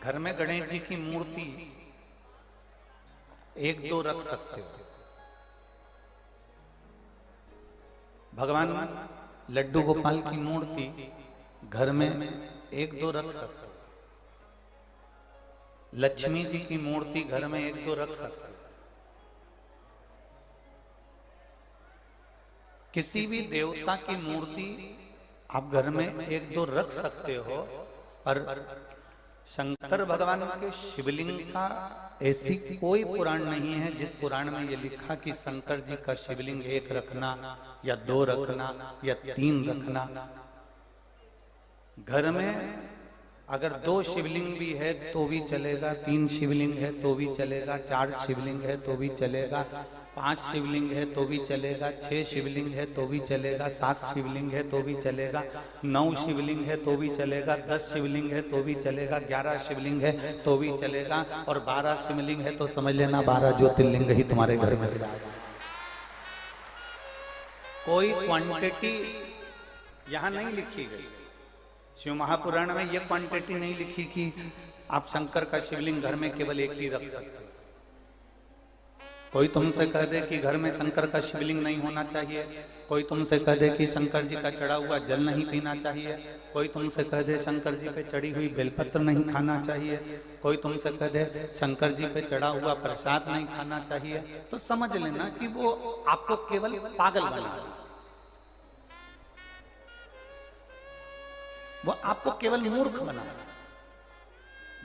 घर में गणेश जी की मूर्ति एक दो रख सकते हो। भगवान लड्डू गोपाल की मूर्ति घर में एक दो रख सकते हो। लक्ष्मी जी की मूर्ति घर में एक दो रख सकते हो। किसी भी देवता की मूर्ति आप घर में एक दो रख सकते हो, पर शंकर भगवान के शिवलिंग का ऐसी कोई पुराण नहीं है जिस पुराण में ये लिखा कि शंकर जी का शिवलिंग एक रखना या दो रखना या तीन रखना। घर में अगर दो शिवलिंग भी है तो भी चलेगा, तीन शिवलिंग है तो भी चलेगा, चार शिवलिंग है तो भी चलेगा, पांच शिवलिंग है तो भी चलेगा, छह शिवलिंग है तो भी चलेगा, सात शिवलिंग है तो भी चलेगा, नौ शिवलिंग है तो भी चलेगा, 10 शिवलिंग है तो भी चलेगा, 11 शिवलिंग है तो भी चलेगा, और 12 शिवलिंग है तो समझ लेना 12 ज्योतिर्लिंग ही तुम्हारे घर में विराज। कोई क्वांटिटी यहां नहीं लिखी गई। शिव महापुराण में यह क्वांटिटी नहीं लिखी कि आप शंकर का शिवलिंग घर में केवल एक ही रख सकते। कोई तुमसे कह दे कि घर में शंकर का शिवलिंग नहीं होना चाहिए, कोई तुमसे कह दे कि शंकर जी का चढ़ा हुआ जल नहीं पीना चाहिए, कोई तुमसे कह दे शंकर जी पे चढ़ी हुई बेलपत्र नहीं खाना चाहिए, कोई तुमसे कह दे शंकर जी पे चढ़ा हुआ प्रसाद नहीं खाना चाहिए, तो समझ लेना कि वो आपको केवल पागल बना रहा है, वो आपको केवल मूर्ख बना रहा है।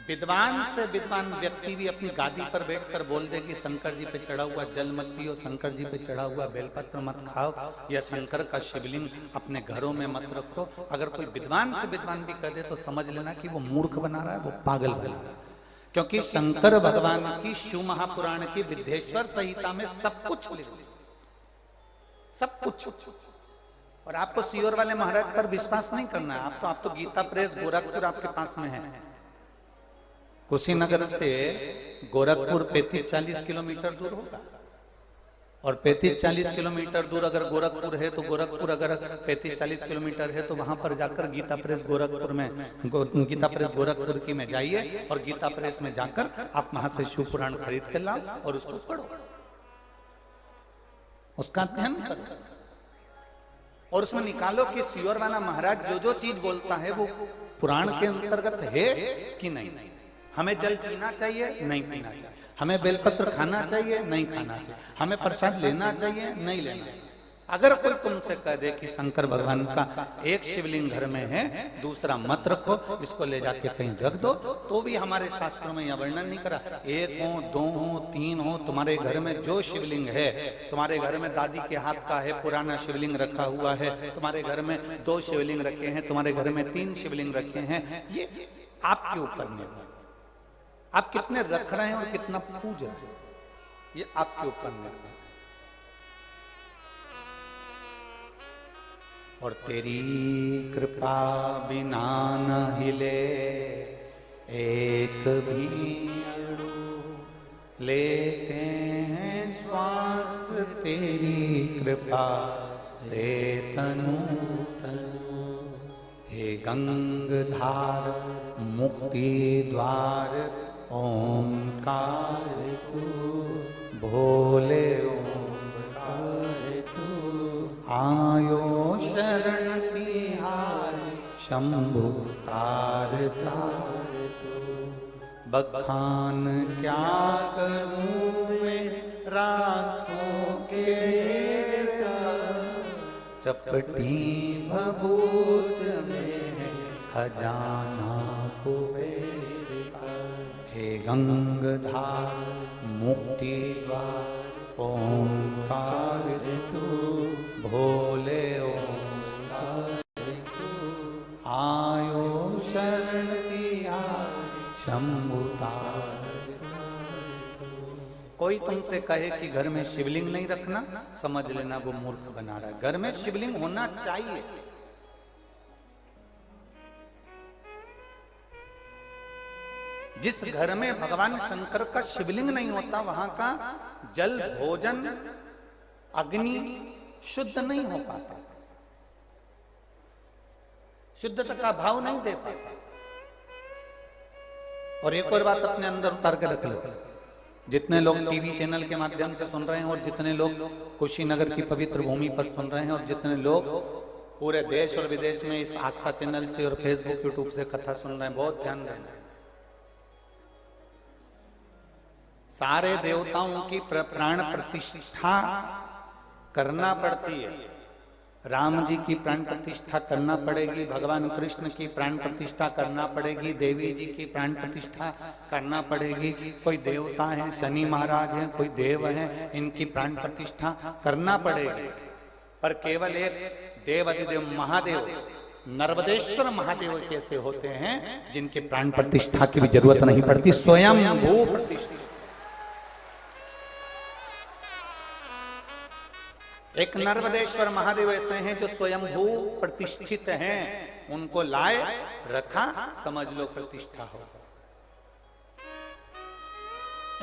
विद्वान से विद्वान व्यक्ति भी अपनी गादी पर बैठकर बोल दे कि शंकर जी पे चढ़ा हुआ जल मत पियो, शंकर जी पे चढ़ा हुआ बेलपत्र मत खाओ, या शंकर का शिवलिंग अपने घरों में मत रखो। अगर कोई विद्वान से विद्वान भी कर दे तो समझ लेना कि वो मूर्ख बना रहा है, वो पागल बना रहा है। क्योंकि शंकर भगवान की शिव महापुराण की विद्येश्वर संहिता में सब कुछ लिखा, सब कुछ। और आपको सीहोर वाले महाराज पर विश्वास नहीं करना है। आप तो गीता प्रेस गोरखपुर आपके पास में है। कुशीनगर से गोरखपुर 35-40 किलोमीटर दूर होगा, और 35-40 किलोमीटर दूर अगर गोरखपुर है तो गोरखपुर अगर 35-40 किलोमीटर है तो वहां पर जाकर गीता प्रेस गोरखपुर में गीता प्रेस गोरखपुर की में जाइए, और गीता प्रेस में जाकर आप वहां से शिव पुराण खरीद के लाओ और उसको पढ़ो, उसका अध्ययन करो, और उसमें निकालो कि सीहोर वाला महाराज जो जो चीज बोलता है वो पुराण के अंतर्गत है कि नहीं। हमें जल पीना चाहिए, नहीं पीना चाहिए, हमें बेलपत्र खाना चाहिए, नहीं खाना चाहिए, हमें प्रसाद लेना चाहिए, नहीं लेना चाहिए। अगर कोई तुमसे कह दे कि शंकर भगवान का एक शिवलिंग घर में है, दूसरा मत रखो, इसको ले जाके कहीं रख दो, तो भी हमारे शास्त्रों में यह वर्णन नहीं करा। एक हो, दो हो, तीन हो, तुम्हारे घर में जो शिवलिंग है, तुम्हारे घर में दादी के हाथ का है पुराना शिवलिंग रखा हुआ है, तुम्हारे घर में 2 शिवलिंग रखे हैं, तुम्हारे घर में 3 शिवलिंग रखे हैं, ये आपके ऊपर निर्भर, आप कितने रख रहे हैं और कितना पूज रहे हैं, ये आपके ऊपर निर्भर। और तेरी कृपा बिना न हिले एक भी अणु, लेते हैं श्वास तेरी कृपा से तनु तनु। हे गंगधार मुक्ति द्वार ओंकार तू, भोले ओंकार तू, आयो शरण तिहारी शंभु तार तार तू। बखान क्या करूं मैं रातों के ढेर का, चपटी भभूत में खजाना कुबेर का। हे गंगधार मुक्ति द्वार ओंकार तू, भोले ओंकार तू, आयो शरण तिहारी शंभु तार तू। कोई तुमसे कहे कि घर में शिवलिंग नहीं रखना, समझ लेना वो मूर्ख बना रहा है। घर में शिवलिंग होना चाहिए। जिस घर में भगवान शंकर का शिवलिंग नहीं होता, वहां का जल, भोजन, अग्नि शुद्ध नहीं हो पाता, शुद्धता का भाव नहीं दे पाता। और एक और बात अपने अंदर उतार के रख लो, जितने लोग टीवी चैनल के माध्यम से सुन रहे हैं और जितने लोग कुशीनगर की पवित्र भूमि पर सुन रहे हैं और जितने लोग पूरे देश और विदेश में इस आस्था चैनल से और फेसबुक यूट्यूब से कथा सुन रहे हैं, बहुत ध्यान देना। सारे देवताओं की प्राण प्रतिष्ठा करना पड़ती है। राम जी की प्राण प्रतिष्ठा करना पड़ेगी, भगवान कृष्ण की प्राण प्रतिष्ठा करना पड़ेगी, देवी जी की प्राण प्रतिष्ठा करना पड़ेगी। कोई देवता है, शनि महाराज हैं, कोई देव हैं, इनकी प्राण प्रतिष्ठा करना पड़ेगी। पर केवल एक देव अधिदेव महादेव नर्मदेश्वर महादेव कैसे होते हैं जिनके प्राण प्रतिष्ठा की भी जरूरत नहीं पड़ती, स्वयं भू प्रतिष्ठा। एक नर्मदेश्वर महादेव ऐसे हैं जो स्वयंभू प्रतिष्ठित हैं, उनको लाए रखा, समझ लो प्रतिष्ठा हो।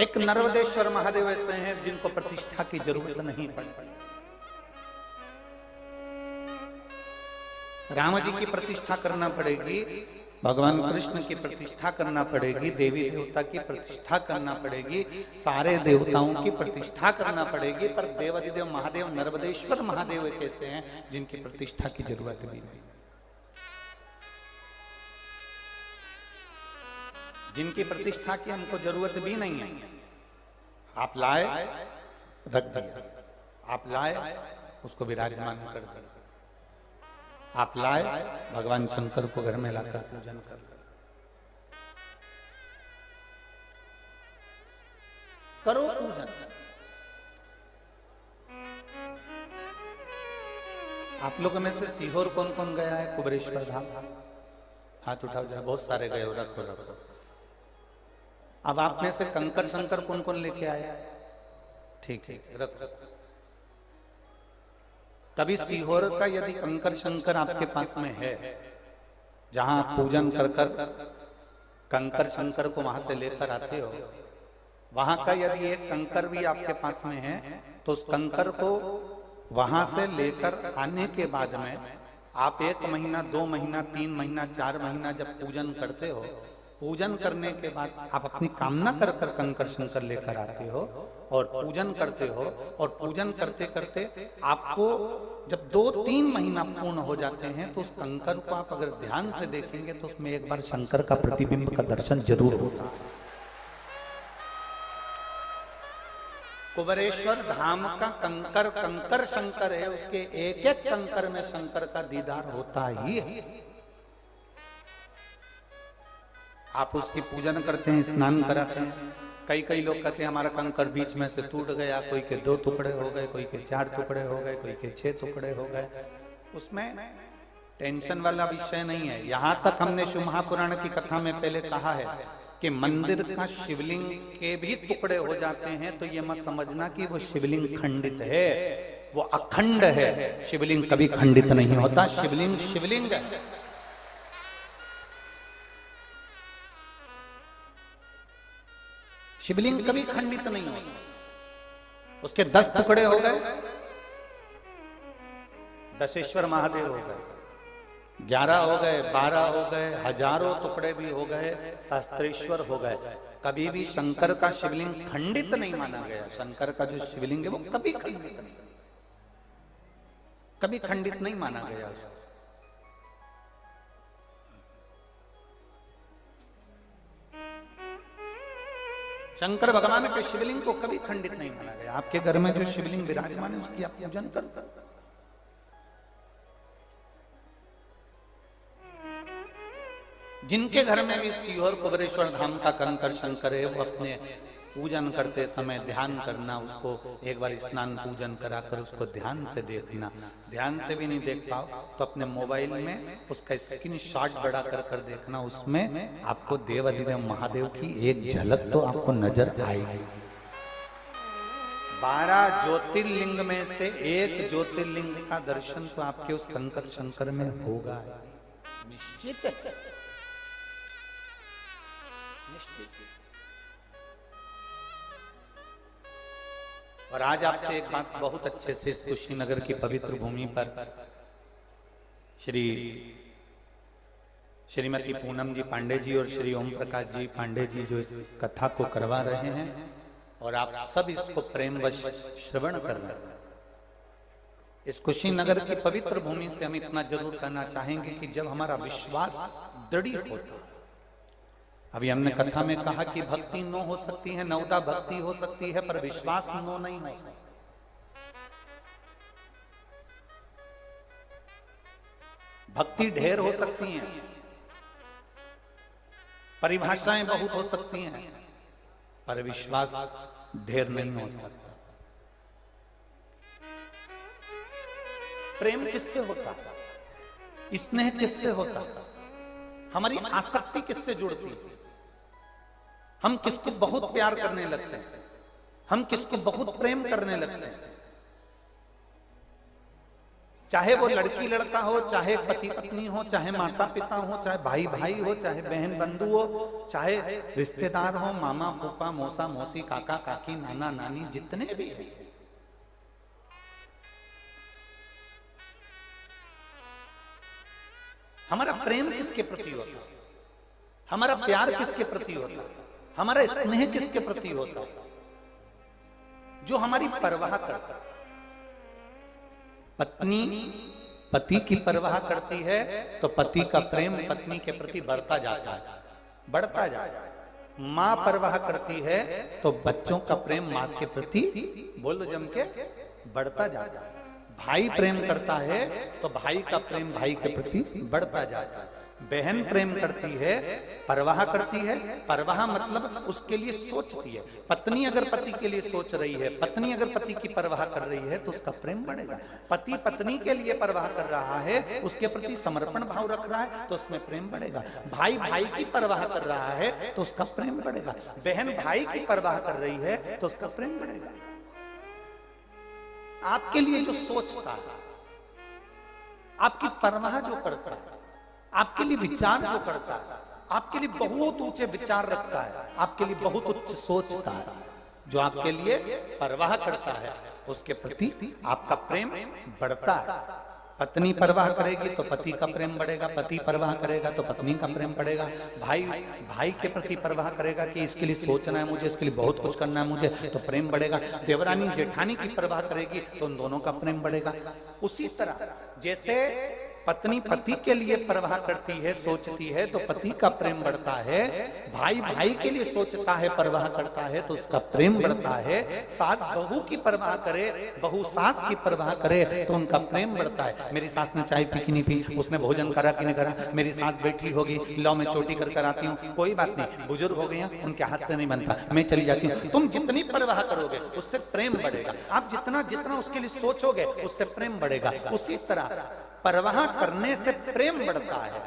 एक नर्मदेश्वर महादेव ऐसे हैं जिनको प्रतिष्ठा की जरूरत नहीं पड़ती। राम जी की प्रतिष्ठा करना पड़ेगी, भगवान कृष्ण की प्रतिष्ठा करना पड़ेगी, देवी देवता की प्रतिष्ठा करना पड़ेगी, सारे देवताओं की प्रतिष्ठा करना पड़ेगी। पर देवाधिदेव महादेव नर्मदेश्वर महादेव कैसे हैं जिनकी प्रतिष्ठा की जरूरत भी नहीं, जिनकी प्रतिष्ठा की हमको जरूरत भी नहीं है। आप लाए रख दिया, आप लाए उसको विराजमान कर दिया, आप लाए भगवान शंकर को घर में लाकर पूजन कर। करो पूजन। आप लोगों में से सीहोर कौन कौन गया है? कुबरेश्वर धाम हाथ उठाओ जरा, बहुत सारे गए हो, रखो रखो। अब आप में से कंकर शंकर कौन कौन लेके आया? ठीक है, रखो। कभी सीहोर का यदि कंकर शंकर आपके पास में है, जहां आप पूजन कर कर कंकर शंकर को वहां से लेकर आते हो, वहां का यदि एक कंकर भी आपके पास में है तो उस कंकर को वहां से लेकर आने के बाद में आप 1 महीना 2 महीना 3 महीना 4 महीना जब पूजन करते हो, पूजन करने के बाद आप अपनी कामना कर कर कंकर शंकर लेकर आते हो और पूजन करते हो, और पूजन करते करते आपको जब 2-3 महीना पूर्ण हो जाते हैं तो उस कंकर को आप अगर ध्यान से देखेंगे तो उसमें एक बार शंकर का प्रतिबिंब का दर्शन जरूर होता है। कुबरेश्वर धाम का कंकर कंकर शंकर है, उसके एक एक कंकर में शंकर का दीदार होता ही है। आप उसकी पूजन करते हैं, स्नान कराते हैं। कई लोग कहते हैं हमारा कंकर बीच में से टूट गया, कोई के 2 टुकड़े हो गए, कोई के 4 टुकड़े हो गए, कोई के 6 टुकड़े हो गए। उसमें टेंशन वाला विषय नहीं है। यहां तक हमने शिव महापुराण की कथा में पहले कहा है कि मंदिर का शिवलिंग के भी टुकड़े हो जाते हैं तो ये मत समझना कि वो शिवलिंग खंडित है, वो अखंड है। शिवलिंग कभी खंडित नहीं होता, शिवलिंग शिवलिंग है। शिवलिंग कभी खंडित नहीं होता। उसके 10 टुकड़े हो गए, दशेश्वर महादेव हो गए, 11 हो गए, 12 हो गए, हजारों टुकड़े भी हो गए, शास्त्रेश्वर हो गए। कभी भी शंकर का शिवलिंग खंडित नहीं माना गया। शंकर का जो शिवलिंग है वो कभी खंडित नहीं, कभी खंडित नहीं माना गया। शंकर भगवान के शिवलिंग को कभी खंडित नहीं माना गया। आपके घर में जो शिवलिंग विराजमान है उसकी आप पूजन कर। जिनके घर में भी सीहोर कुबरेश्वर धाम का कंकर शंकर है, वो अपने पूजन करते समय ध्यान करना, उसको एक बार स्नान पूजन कराकर उसको ध्यान से देखना। ध्यान से भी नहीं देख पाओ तो अपने मोबाइल में उसका स्क्रीनशॉट बड़ा कर देखना, उसमें आपको देव अधिदेव महादेव की एक झलक तो आपको नजर आएगी। 12 ज्योतिर्लिंग में से एक ज्योतिर्लिंग का दर्शन तो आपके उस कंकर शंकर में होगा, निश्चित है, निश्चित। और आज आपसे एक बात बहुत अच्छे से इस कुशीनगर की पवित्र भूमि पर श्री श्रीमती पूनम जी पांडे जी और श्री ओम प्रकाश जी पांडे जी जो इस कथा को करवा रहे हैं और आप सब इसको प्रेमवश श्रवण कर रहे हैं। इस कुशीनगर की पवित्र भूमि से हम इतना जरूर कहना चाहेंगे कि जब हमारा विश्वास दृढ़ होता, अभी हमने कथा में कहा कि भक्ति नो हो सकती है, नवदा भक्ति हो सकती है, पर विश्वास नो नहीं हो सकता। भक्ति ढेर हो सकती है, परिभाषाएं बहुत हो सकती हैं, पर विश्वास ढेर नहीं हो सकता। प्रेम किससे होता है? स्नेह किससे होता है? हमारी आसक्ति किससे जुड़ती है? हम किसको बहुत प्यार करने लगते हैं, हम किसको बहुत प्रेम करने लगते हैं, चाहे वो लड़की लड़का हो, चाहे पति पत्नी हो, चाहे माता पिता हो, चाहे भाई भाई हो, चाहे बहन बंधु हो, चाहे रिश्तेदार हो, मामा फूफा मौसा मौसी काका काकी नाना नानी जितने भी हैं। हमारा प्रेम किसके प्रति होता है? हमारा प्यार किसके प्रति होता है? हमारा स्नेह किसके प्रति होता है? जो हमारी परवाह करता है। पत्नी पति की परवाह करती है तो पति का प्रेम पत्नी के प्रति बढ़ता जाता है, बढ़ता जाता है। मां परवाह करती है तो बच्चों का प्रेम मां के प्रति बोलो जम के बढ़ता जाता है। भाई प्रेम करता है तो भाई का प्रेम भाई के प्रति बढ़ता जाता है। बहन प्रेम करती है, परवाह करती है, परवाह मतलब उसके लिए सोचती है। पत्नी अगर पति के लिए सोच रही है, पत्नी अगर पति की परवाह कर रही है तो उसका प्रेम बढ़ेगा। पति पत्नी के लिए परवाह कर रहा है, उसके प्रति समर्पण भाव रख रहा है तो उसमें प्रेम बढ़ेगा। भाई भाई की परवाह कर रहा है तो उसका प्रेम बढ़ेगा। बहन भाई की परवाह कर रही है तो उसका प्रेम बढ़ेगा। आपके लिए जो सोचता है, आपकी परवाह जो करता है, आपके लिए विचार जो करता है, आपके लिए बहुत ऊंचे विचार रखता है, आपके लिए बहुत उच्च सोचता है, जो आपके लिए परवाह करता है, उसके प्रति आपका प्रेम बढ़ता है। पत्नी परवाह करेगी तो पति का प्रेम बढ़ेगा, पति परवाह करेगा तो पत्नी का प्रेम बढ़ेगा। भाई भाई के प्रति परवाह करेगा कि इसके लिए सोचना है मुझे, इसके लिए बहुत कुछ करना है मुझे, तो प्रेम बढ़ेगा। देवरानी जेठानी की परवाह करेगी तो उन दोनों का प्रेम बढ़ेगा। उसी तरह जैसे पत्नी पति के लिए परवाह करती है, सोचती है तो पति का प्रेम बढ़ता है। भाई भाई के लिए सोचता है, परवाह करता है तो उसका प्रेम बढ़ता है। सास बहू की परवाह करे, बहू सास की परवाह करे तो उनका प्रेम बढ़ता है। मेरी सास ने चाय पी कि नहीं पी, उसने भोजन करा कि नहीं करा, मेरी सास बैठी होगी, लो मैं चोटी कर आती हूँ, कोई बात नहीं, बुजुर्ग हो गई, उनके हाथ से नहीं बनता, मैं चली जाती हूँ। तुम जितनी परवाह करोगे उससे प्रेम बढ़ेगा। आप जितना जितना उसके लिए सोचोगे उससे प्रेम बढ़ेगा। उसी तरह परवाह करने से प्रेम बढ़ता है।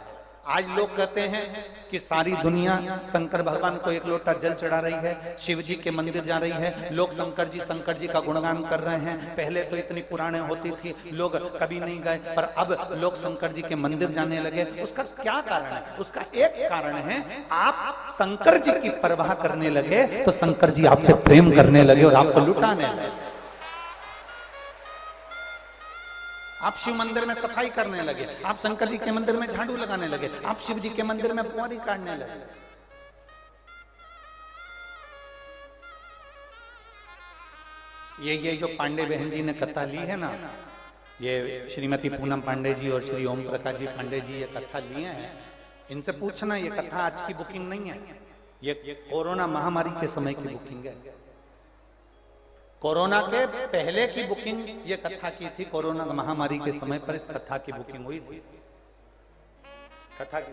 आज लोग कहते हैं कि सारी दुनिया शंकर भगवान को एक लोटा जल चढ़ा रही है, शिव जी के मंदिर जा रही है, लोग शंकर जी का गुणगान कर रहे हैं। पहले तो इतनी पुराने होती थी, लोग कभी नहीं गए, पर अब लोग शंकर जी के मंदिर जाने लगे। उसका क्या कारण है? उसका एक कारण है, आप शंकर जी की परवाह करने लगे तो शंकर जी आपसे प्रेम करने लगे और आपको लुटाने लगे। आप शिव मंदिर में सफाई करने लगे, आप शंकर जी के मंदिर में झाड़ू लगाने लगे, आप शिव जी के मंदिर में बुआरी काटने लगे। ये जो पांडे बहन जी ने कथा ली है ना, ये श्रीमती पूनम पांडे जी और श्री ओम प्रकाश जी पांडे जी ये कथा लिए हैं, इनसे पूछना, ये कथा आज की बुकिंग नहीं है, ये कोरोना महामारी के समय की बुकिंग है। कोरोना के पहले की बुकिंग ये कथा की थी, कोरोना महामारी के समय पर इस कथा की बुकिंग हुई थी। कथा की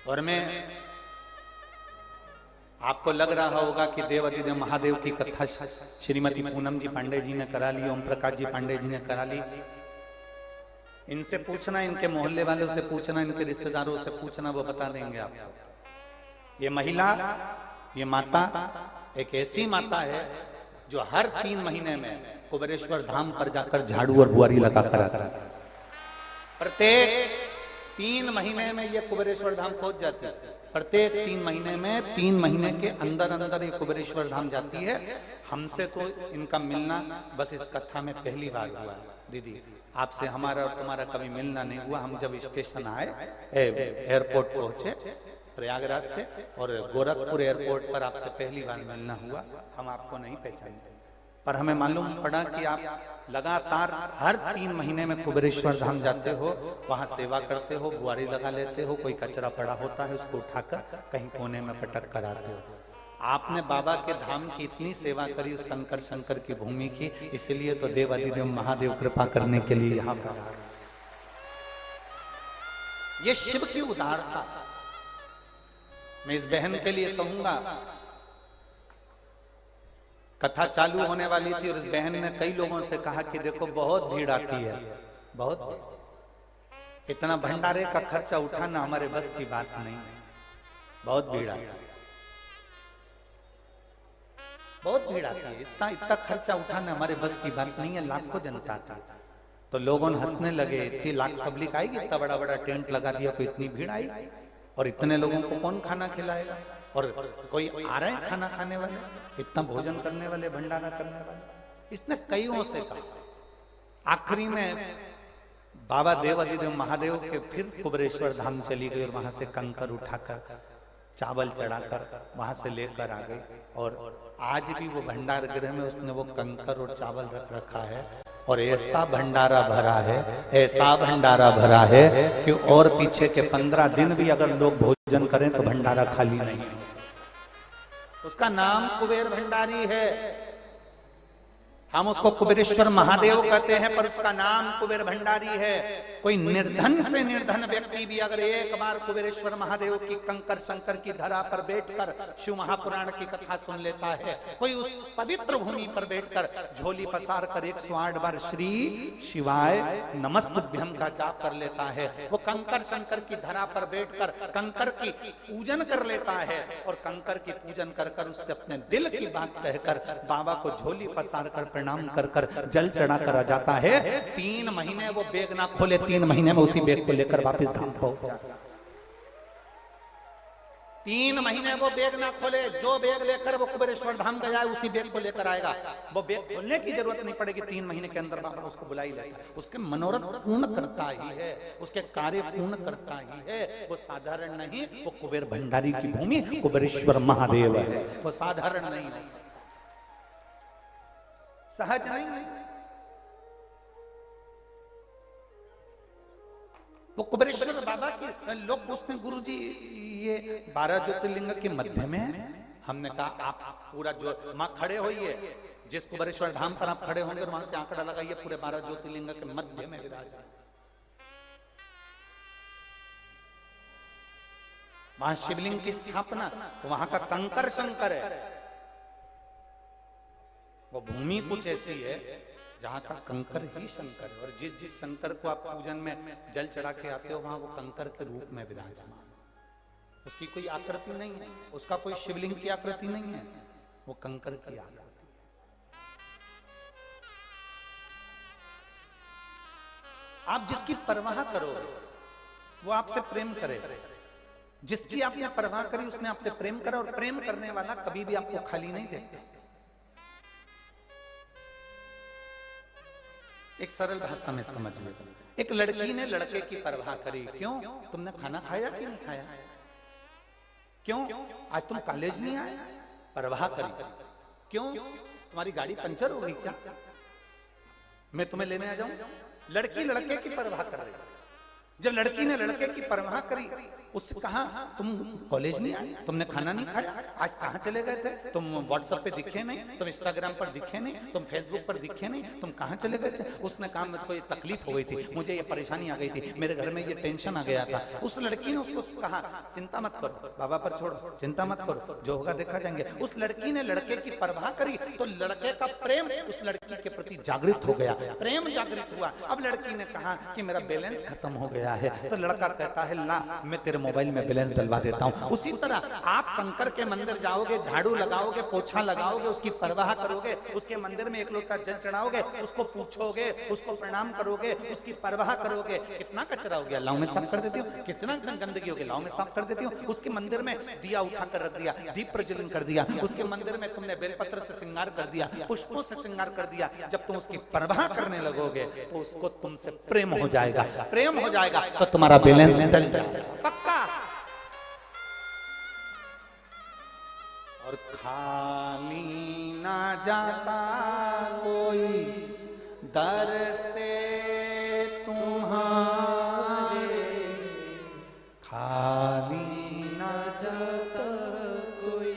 और मैं आपको लग रहा होगा कि देवाधिदेव महादेव की कथा श्रीमती पूनम जी पांडे जी ने करा ली, ओम प्रकाश जी पांडे जी ने करा ली। इनसे पूछना, इनके मोहल्ले वालों से पूछना, इनके रिश्तेदारों से पूछना, वो बता देंगे आपको। ये महिला, ये माता एक ऐसी माता है जो हर 3 महीने में कुबेरेश्वर धाम पर जाकर झाड़ू और बुआरी लगाकर आता है। प्रत्येक 3 महीने में ये कुबेरेश्वर धाम पहुंच जाती है। प्रत्येक 3 महीने में 3 महीने के अंदर अंदर ये कुबेरेश्वर धाम जाती है। हमसे तो इनका मिलना बस इस कथा में पहली बार हुआ है। दीदी आपसे हमारा और तुम्हारा कभी मिलना नहीं हुआ। हम जब स्टेशन आए, एयरपोर्ट पहुंचे प्रयागराज से, और गोरखपुर एयरपोर्ट पर आपसे पहली बार मिलना हुआ। हम आपको नहीं पहचानते, पर हमें मालूम पड़ा कि आप लगातार हर 3 महीने में कुबेरेश्वर धाम जाते हो, वहां सेवा करते हो, बुआरी लगा लेते हो, कोई कचरा पड़ा होता है उसको उठाकर कहीं कोने में पटक कर आते हो। आपने बाबा के धाम की इतनी सेवा करी, उस कंकर शंकर की भूमि की, इसलिए तो देव अधिदेव महादेव कृपा करने के लिए यहाँ पर। ये शिव की उदारता। मैं इस बहन के लिए कहूंगा, कथा चालू होने वाली थी और इस बहन ने कई लोगों से कहा कि देखो बहुत भीड़ आती है, बहुत, इतना भंडारे का खर्चा उठाना हमारे बस की बात नहीं, बहुत भीड़ आती है, बहुत भीड़ आती है, इतना इतना खर्चा उठाना हमारे बस की बात नहीं है, लाखों जनता आती है। तो लोगों ने हंसने लगे, इतनी लाख पब्लिक आएगी, इतना बड़ा बड़ा टेंट लगा दिया, कोई इतनी भीड़ आई, और इतने लोगों को कौन खाना खिलाएगा, और कोई आ रहे हैं खाना खाने वाले, इतना भोजन करने वाले, भंडारा करने वाले। इसने कईयों से कहा। आखिरी में बाबा देव अधिदेव महादेव के फिर कुबेरेश्वर धाम चली गई और वहां से कंकर उठाकर चावल चढ़ाकर वहां से लेकर आ गई, और आज भी वो भंडार गृह में उसने वो कंकर और चावल रख रखा है, और ऐसा भंडारा भरा है, ऐसा भंडारा भरा है कि और पीछे के 15 दिन भी अगर लोग भोजन करें तो भंडारा खाली नहीं है। उसका नाम कुबेर भंडारी है। हम उसको कुबेरेश्वर महादेव कहते हैं, पर उसका नाम कुबेर भंडारी है। कोई निर्धन से निर्धन व्यक्ति भी अगर एक बार कुबेरेश्वर महादेव की कंकर शंकर की धरा पर बैठकर शिव महापुराण की कथा सुन लेता है, कोई उस पवित्र भूमि पर बैठकर झोली पसार कर 108 बार श्री शिवाय नमस्तुभ्यम का जाप कर लेता है, वो कंकर शंकर की धरा पर बैठकर कंकर की पूजन कर लेता है, और कंकर की पूजन कर कर उससे अपने दिल की बात कहकर बाबा को झोली पसार कर प्रणाम कर कर जल चढ़ा कर आ जाता है। 3 महीने वो बैग ना खोले, 3 महीने में उसी बैग को लेकर वापस धाम पहुंच जाता। 3 महीने वो बैग ना खोले, जो बैग लेकर वो कुबेरेश्वर धाम गया है उसी बैग को लेकर आएगा। वो बैग खोलने की जरूरत नहीं पड़ेगी, 3 महीने के अंदर बाबा उसको बुला ही लेगा। उसके मनोरथ पूर्ण करता ही है, उसके कार्य पूर्ण करता ही है। वो साधारण नहीं, वो कुबेर भंडारी की भूमि कुबेरेश्वर महादेव है, वो साधारण नहीं है, सहज नहीं है। वो कुबेरेश्वर बाबा के लोग पूछते हैं, गुरुजी ये 12 ज्योतिर्लिंग के मध्य में है। हमने कहा आप पूरा जो मां खड़े होइए, जिस कुबेरेश्वर धाम पर आप खड़े होंगे वहां से आंकड़ा लगाइए, पूरे 12 ज्योतिर्लिंग के मध्य में विराज है। वहां शिवलिंग की स्थापना, तो वहां का कंकर शंकर है। वो भूमि कुछ ऐसी है जहां तक कंकर ही शंकर है, और जिस जिस शंकर को आप पूजन में जल चढ़ा के आते हो वहां वो कंकर के रूप में विराजमान। उसकी कोई आकृति नहीं है, उसका कोई शिवलिंग की आकृति नहीं है, वो कंकर की आकृति। आप जिसकी परवाह करोगे वो आपसे प्रेम करेगा, जिसकी आपने परवाह करी उसने आपसे प्रेम करा, और प्रेम करने वाला कभी भी आपको खाली नहीं देता। एक सरल भाषा में समझ लो, एक लड़की ने लड़के की परवाह करी, क्यों? तुमने खाना खाया कि नहीं खाया? क्यों? आज तुम कॉलेज नहीं आए? परवाह करी। क्यों? तुम्हारी गाड़ी पंचर हो गई क्या? मैं तुम्हें लेने आ जाऊं? लड़की लड़के की परवाह कर रही। जब लड़की ने लड़के की परवाह करी, उससे कहा तुम कॉलेज नहीं आए, तुमने खाना नहीं खाया, आज कहाँ चले गए थे? तुम व्हाट्सएप पे दिखे नहीं, तुम इंस्टाग्राम पर दिखे नहीं, तुम फेसबुक पर दिखे नहीं, तुम कहाँ चले गए थे? उसने कहा मुझको ये तकलीफ हो गई थी, मुझे ये परेशानी आ गई थी, मेरे घर में ये टेंशन आ गया था। उस लड़की ने उसको कहा चिंता मत करो, बाबा पर छोड़ो, चिंता मत करो, जो होगा देखा जाएंगे। उस लड़की ने लड़के की परवाह करी, तो लड़के का प्रेम उस लड़की के प्रति जागृत हो गया, प्रेम जागृत हुआ। अब लड़की ने कहा कि मेरा बैलेंस खत्म हो गया गया है, तो लड़का कहता है ला मैं तेरे मोबाइल में बैलेंस डलवा देता हूँ। उसी तरह आप शंकर के मंदिर जाओगे, झाड़ू लगाओगे, पोछा लगाओगे, उसकी परवाह करोगे, उसके मंदिर में एक लोटा जल चढ़ाओगे, उसको पूछोगे, उसको प्रणाम करोगे, उसकी परवाह करोगे, कितना कचरा हो गया लाओ मैं साफ कर देती हूँ, कितना गंदगी हो गई लाओ मैं साफ कर देती हूँ। उसके मंदिर में दिया उठा कर रख दिया, दीप प्रज्वलन कर दिया, उसके मंदिर में तुमने बेलपत्र से श्रृंगार कर दिया, पुष्पों से श्रृंगार कर दिया। जब तुम उसकी परवाह करने लगोगे तो उसको तुमसे प्रेम हो जाएगा, प्रेम हो जाएगा तो तुम्हारा बैलेंस चल जाएगा पक्का। और खाली ना जाता कोई दर से तुम्हारे, खाली ना जाता कोई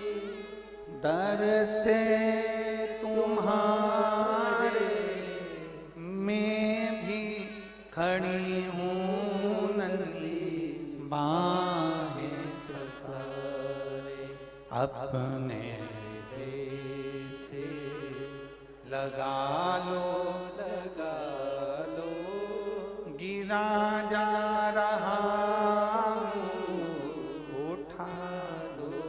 दर से तुम्हारे, मैं भी खड़ी हूँ नन्ही बाहें पसारे, अपने हृदय से लगा लो गिरा जा रहा उठा लो।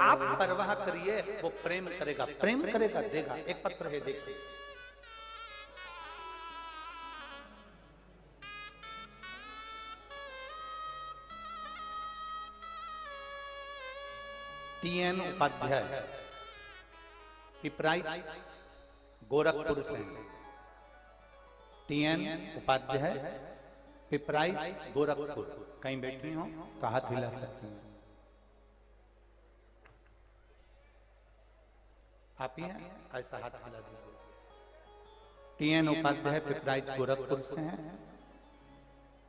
आप परवाह करिए, वो प्रेम करेगा, प्रेम करेगा देगा। एक पत्र है देखिए, TN उपाध्याय पिपराइच गोरखपुर से। TN उपाध्याय पिपराइच गोरखपुर, कहीं बैठी हो तो हाथ हिला सकती हैं आप ही हैं, ऐसा हाथ हिला दीजिए। TN उपाध्याय पिपराइच गोरखपुर से हैं।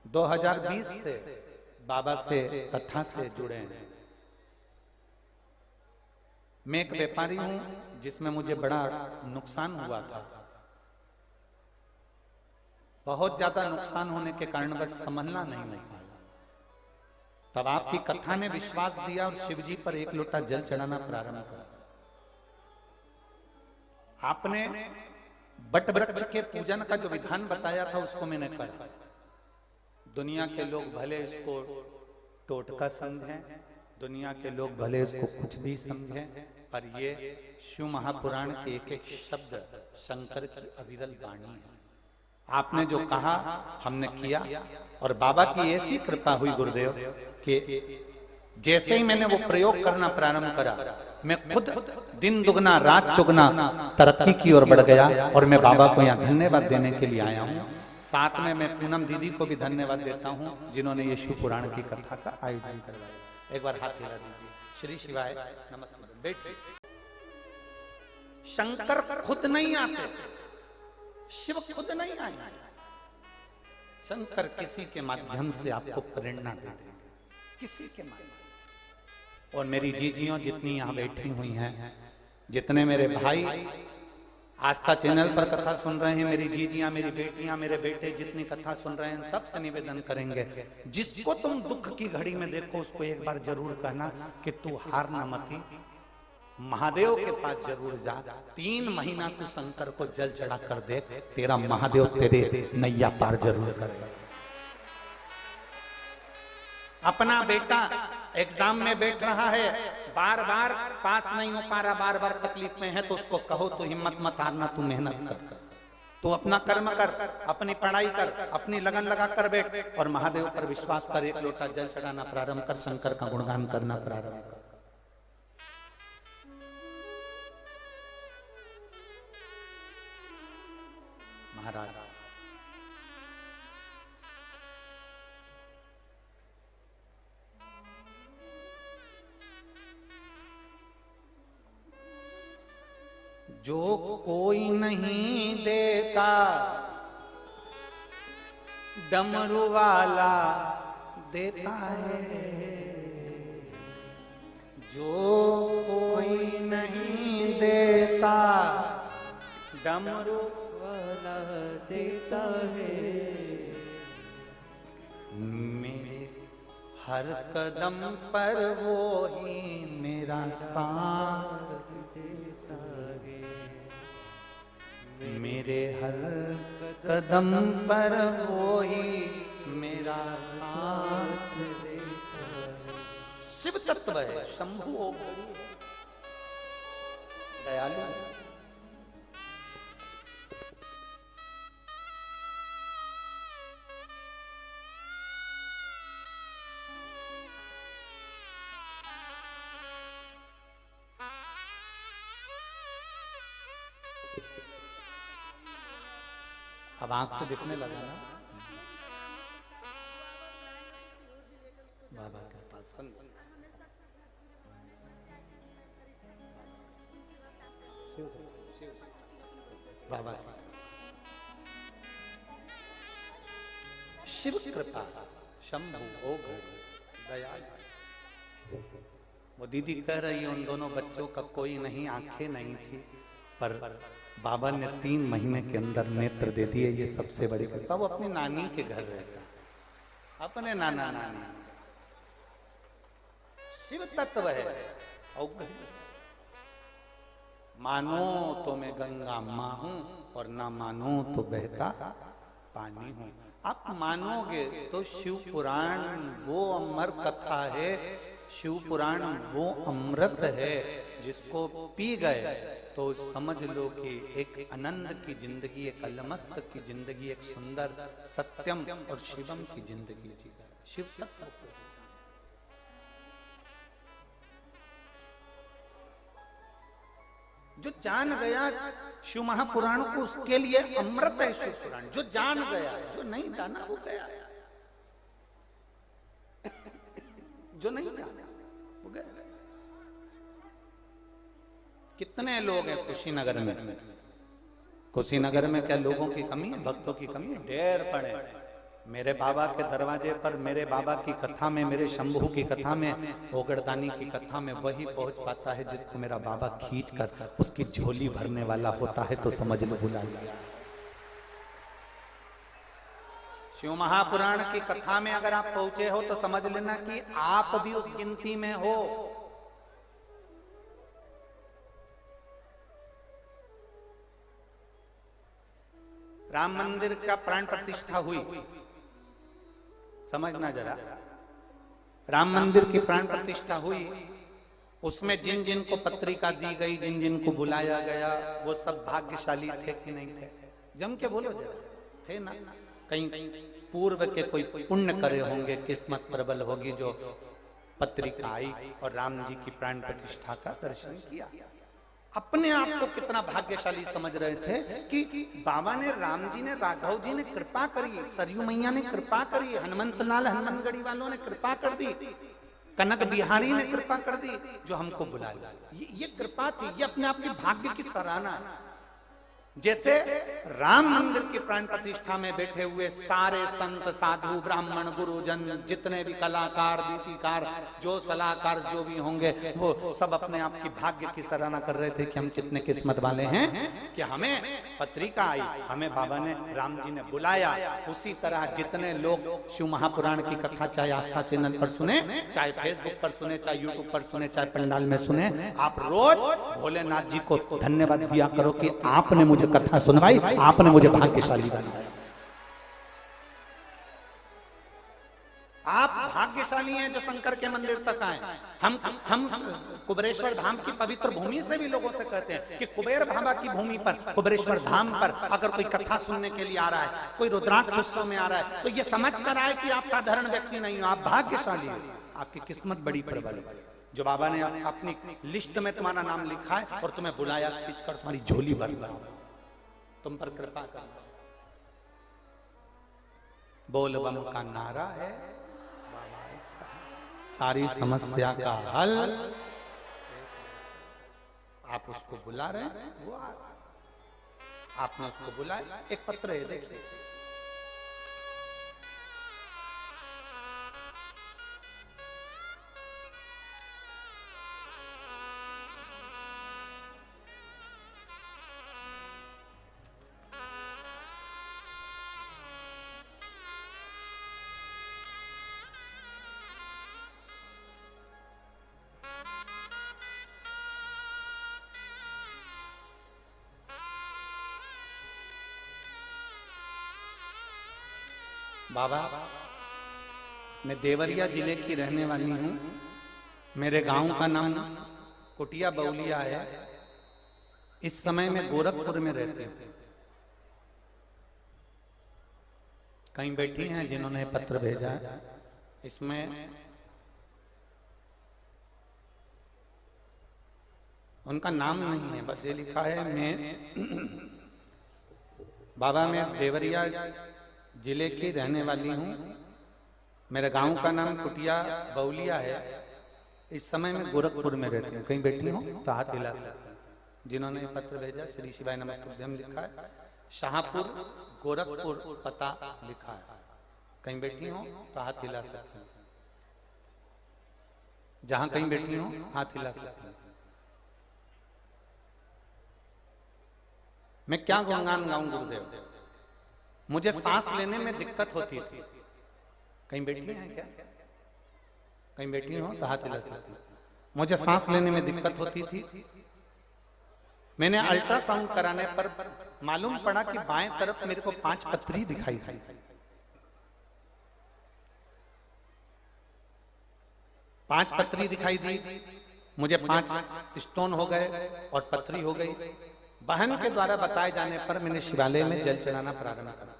2020 से बाबा से कथा से जुड़े हैं। मैं एक व्यापारी हूं जिसमें मुझे बड़ा नुकसान हुआ था। बहुत ज्यादा नुकसान होने के कारण बस संभलना नहीं हो पाया। तब आपकी कथा ने विश्वास दिया और शिव जी पर एक लोटा जल चढ़ाना प्रारंभ किया। आपने बट वृक्ष के पूजन का जो विधान बताया था उसको मैंने करा। दुनिया के लोग भले इसको टोटका समझें, दुनिया के लोग भले इसको कुछ भी समझें, पर ये शिव महापुराण के एक एक शब्द शंकर की अविरल वाणी है। आपने जो कहा हमने किया, और बाबा की ऐसी कृपा हुई गुरुदेव कि जैसे ही मैंने वो प्रयोग करना प्रारंभ करा, मैं खुद दिन दुगना रात चुगना तरक्की की ओर बढ़ गया। और मैं बाबा को यहाँ धन्यवाद देने के लिए आया हूँ। साथ में मैं पूनम दीदी को भी धन्यवाद देता हूँ जिन्होंने ये शिव पुराण की कथा का आयोजन करवाया। एक बार हाथ हिला दीजिए। श्री शिवाय नमस्कार। बैठे। शंकर खुद नहीं आते, शिव खुद नहीं आए, शंकर किसी के माध्यम से आपको प्रेरणा दे देंगे, किसी के माध्यम। और मेरी जीजियों जितनी यहाँ बैठी हुई हैं, जितने मेरे भाई आस्था चैनल पर कथा सुन रहे हैं, मेरी जीजियां, मेरी बेटियां, मेरे बेटे जितनी कथा सुन रहे हैं, सबसे निवेदन करेंगे, जिसको तुम दुख की घड़ी में देखो उसको एक बार जरूर कहना कि तू हार ना मती, महादेव के पास जरूर जा। 3 महीना तू शंकर को जल चढ़ा कर दे, तेरा महादेव तेरे नैया पार जरूर करेगा। अपना बेटा एग्जाम में बैठ रहा है, बार बार पास नहीं हो पा रहा, बार बार तकलीफ में है, तो उसको कहो तो हिम्मत मत हारना, तू मेहनत कर, तू अपना कर्म कर, अपनी पढ़ाई कर, अपनी लगन लगा कर बैठ और महादेव पर विश्वास कर। एक लोटा जल चढ़ाना प्रारंभ कर, शंकर का गुणगान करना प्रारंभ कर। महाराज जो कोई नहीं देता डमरू वाला देता है, जो कोई नहीं देता डमरू वाला देता है, मेरे हर कदम पर वो ही मेरा साथ देता है, मेरे हर कदम पर वो ही मेरा साथ देता है। शिव तत्व है, शंभु हो, दयालु है। अब आंख से दिखने लगा ना बाबा का पास बाबा शिव कृपा शंभु ओ दयाल। वो दीदी कह रही है उन दोनों बच्चों का कोई नहीं, आंखें नहीं थी, पर बाबा ने 3 महीने के अंदर नेत्र दे दिए। ये सबसे बड़ी कृपा। वो अपनी नानी के घर रहता, अपने नाना नानी। शिव तत्व है। मानो तो मैं गंगा मां हूं और ना मानो तो बहता पानी हूं। आप मानोगे तो शिव पुराण वो अमर कथा है, शिव पुराण वो अमृत है जिसको पी गए तो समझ लो कि एक आनंद की जिंदगी, एक अलमस्त की जिंदगी, एक सुंदर सत्यम और शिवम की जिंदगी जी। शिव तत्व जो जान गया शिव महापुराण को, उसके लिए अमृत है शिव पुराण। जो जान गया, जो नहीं जाना वो गया, जो नहीं जाना वो गया। कितने लोग हैं कुशीनगर में? कुशीनगर में क्या लोगों की कमी है, भक्तों की कमी है? ढेर पड़े। मेरे बाबा के दरवाजे पर, मेरे बाबा की कथा में, मेरे शंभू की कथा में, ओगड़दानी की कथा में वही पहुंच पाता है जिसको मेरा बाबा खींच कर उसकी झोली भरने वाला होता है। तो समझ लो बुला लिया। शिव महापुराण की कथा में अगर आप पहुंचे हो तो समझ लेना कि आप भी उस गिनती में हो। राम मंदिर का प्राण प्रतिष्ठा हुई, समझना जरा। राम मंदिर की प्राण प्रतिष्ठा हुई, उसमें जिन जिन को पत्रिका दी गई, जिन जिन को बुलाया गया, वो सब भाग्यशाली थे कि नहीं थे? जम के बोलो जरा, थे ना? कहीं पूर्व के कोई पुण्य करे होंगे, किस्मत प्रबल होगी जो पत्रिका आई और राम जी की प्राण प्रतिष्ठा का दर्शन किया। अपने आप को कितना भाग्यशाली समझ रहे थे कि बाबा ने, राम जी ने, राघव जी ने कृपा करी, सरयू मैया ने कृपा करी, हनुमंत लाल हनुमानगढ़ी वालों ने कृपा कर दी, कनक बिहारी ने कृपा कर दी, जो हमको बुला लिया। ये कृपा थी, ये अपने आप के भाग्य की सराहना। जैसे राम मंदिर की प्राण प्रतिष्ठा में बैठे हुए सारे संत साधु ब्राह्मण गुरुजन, जितने भी कलाकार गीतिकार, जो सलाहकार जो भी होंगे, वो सब अपने आप की भाग्य की सराहना कर रहे थे कि हम कितने किस्मत वाले हैं कि हमें पत्रिका आई, हमें बाबा ने, राम जी ने बुलाया। उसी तरह जितने लोग शिव महापुराण की कथा चाहे आस्था चैनल पर सुने, चाहे फेसबुक पर सुने, चाहे यूट्यूब पर सुने, चाहे पंडाल में सुने, आप रोज भोलेनाथ जी को धन्यवाद दिया करो कि आपने मुझे कथा सुनवाई, आपने मुझे भाग्यशाली बनाया। आप भाग्यशाली हैं जो शंकर के मंदिर तक आए। हम कुबेरेश्वर धाम की पवित्र भूमि से भी लोगों से कहते हैं कि कुबेर बाबा की भूमि पर, कुबेरेश्वर धाम पर अगर कोई कथा सुनने के लिए आ रहा है, कोई रुद्राक्ष उत्सव में आ रहा है, तो ये समझ कर आए कि आप साधारण व्यक्ति नहीं हो, आप भाग्यशाली हैं, आपकी किस्मत बड़ी प्रबल है। जो बाबा ने अपनी लिस्ट में तुम्हारा नाम लिखा है और तुम्हें बुलाया, खींचकर तुम्हारी झोली भर रहा, तुम पर कृपा कर। बोल बम का नारा है, सारी समस्या का हल। आप उसको बुला रहे हैं, वो आपने उसको बुलाया। एक पत्र है, देखिए। बाबा मैं देवरिया जिले की रहने वाली हूँ। मेरे गांव का नाम कुटिया बउलिया है। इस समय मैं गोरखपुर में रहती हूँ। कहीं बैठी हैं जिन्होंने पत्र भेजा है, इसमें उनका नाम नहीं है, बस ये लिखा है मैं बाबा मैं देवरिया जिले की रहने वाली हूँ। मेरे गांव का नाम कुटिया बउलिया है। इस समय मैं गोरखपुर में रहती हूँ। कहीं बैठी हूँ तो हाथ हिला सकते हैं। जिन्होंने पत्र भेजा श्री शिवाय नमस्तुभ्यम लिखा है, शाहपुर गोरखपुर पता लिखा है। कहीं बैठी हूँ तो हाथ हिला सकते हैं। जहां कहीं बैठी हूँ हाथ हिला सकते हैं। मैं क्या गुणगान गाऊं गुरुदेव, मुझे सांस लेने में दिक्कत होती थी। कहीं बैठी हैं क्या? कहीं बैठी हो तो हाथ हिला सकती हैं। मुझे सांस लेने में दिक्कत होती थी। मैंने अल्ट्रासाउंड कराने पर मालूम पड़ा कि बाएं तरफ मेरे को 5 पथरी दिखाई दी। पांच पथरी दिखाई दी। मुझे 5 स्टोन हो गए और पथरी हो गई। बहन के द्वारा बताए जाने पर मैंने शिवालय में जल चढ़ाना प्रारंभ करा।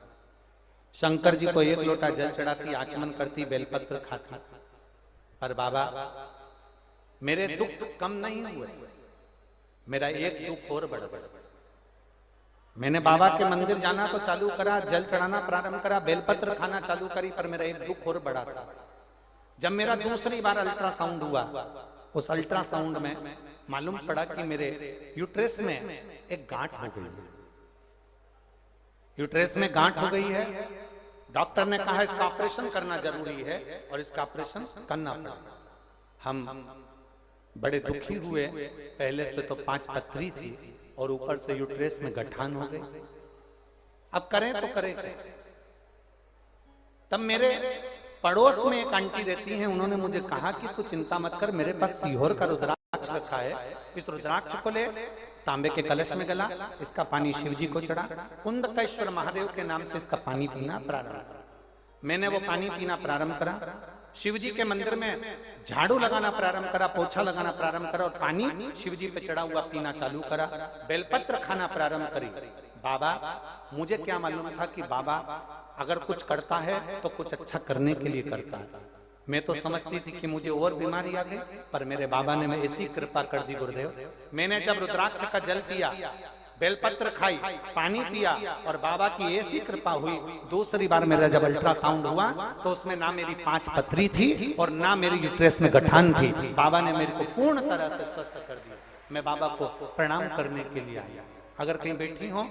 शंकर जी को 1 लोटा जल चढ़ाती, आचमन करती, बेलपत्र खाती। पर बाबा मेरे दुख कम नहीं हुए, मेरा एक दुख और बढ़ गया। मैंने बाबा के मंदिर जाना तो चालू करा, जल चढ़ाना प्रारंभ करा, बेलपत्र खाना चालू करी, पर मेरा एक दुख और बढ़ा था। जब मेरा दूसरी बार अल्ट्रासाउंड हुआ, उस अल्ट्रासाउंड में मालूम पड़ा कि मेरे यूट्रेस में एक गांठ हो गई है। यूट्रेस में गांठ हो गई है। डॉक्टर ने कहा इसका ऑपरेशन करना जरूरी है और इसका ऑपरेशन करना पड़ा। हम बड़े दुखी हुए। पहले से तो 5 पथरी थी और ऊपर से यूट्रेस में गठान हो गई। अब करें तो करें क्या? तब मेरे पड़ोस में एक आंटी रहती हैं, उन्होंने मुझे कहा कि तू चिंता मत कर, मेरे पास सीहोर का रुद्राक्ष रखा है, इस रुद्राक्ष को ले, तांबे के कलश में गला, इसका पानी शिव जी को चढ़ा, कुंदकेश्वर महादेव के नाम से इसका पानी पीना प्रारंभ करा। मैंने वो पानी पीना प्रारंभ करा। शिव जी के मंदिर में झाड़ू लगाना प्रारंभ करा, पोछा लगाना प्रारंभ करा और पानी शिव जी पे चढ़ा हुआ पीना चालू करा। बेलपत्र खाना प्रारंभ करी। बाबा मुझे क्या मालूम था कि बाबा अगर कुछ करता है तो कुछ अच्छा करने के लिए करता है। मैं तो समझती थी कि मुझे और बीमारी आ गई, पर मेरे बाबा ने मैं ऐसी कृपा कर दी गुरुदेव। मैंने जब रुद्राक्ष का जल पिया, बेलपत्र खाई, पानी पिया और बाबा की ऐसी कृपा हुई, दूसरी बार मेरा जब अल्ट्रासाउंड हुआ तो उसमें ना मेरी 5 पथरी थी और ना मेरी यूट्रेस में गठान थी। बाबा ने मेरे को पूर्ण तरह से स्वस्थ कर दिया। मैं बाबा को प्रणाम करने के लिए आया। अगर कहीं बैठी हो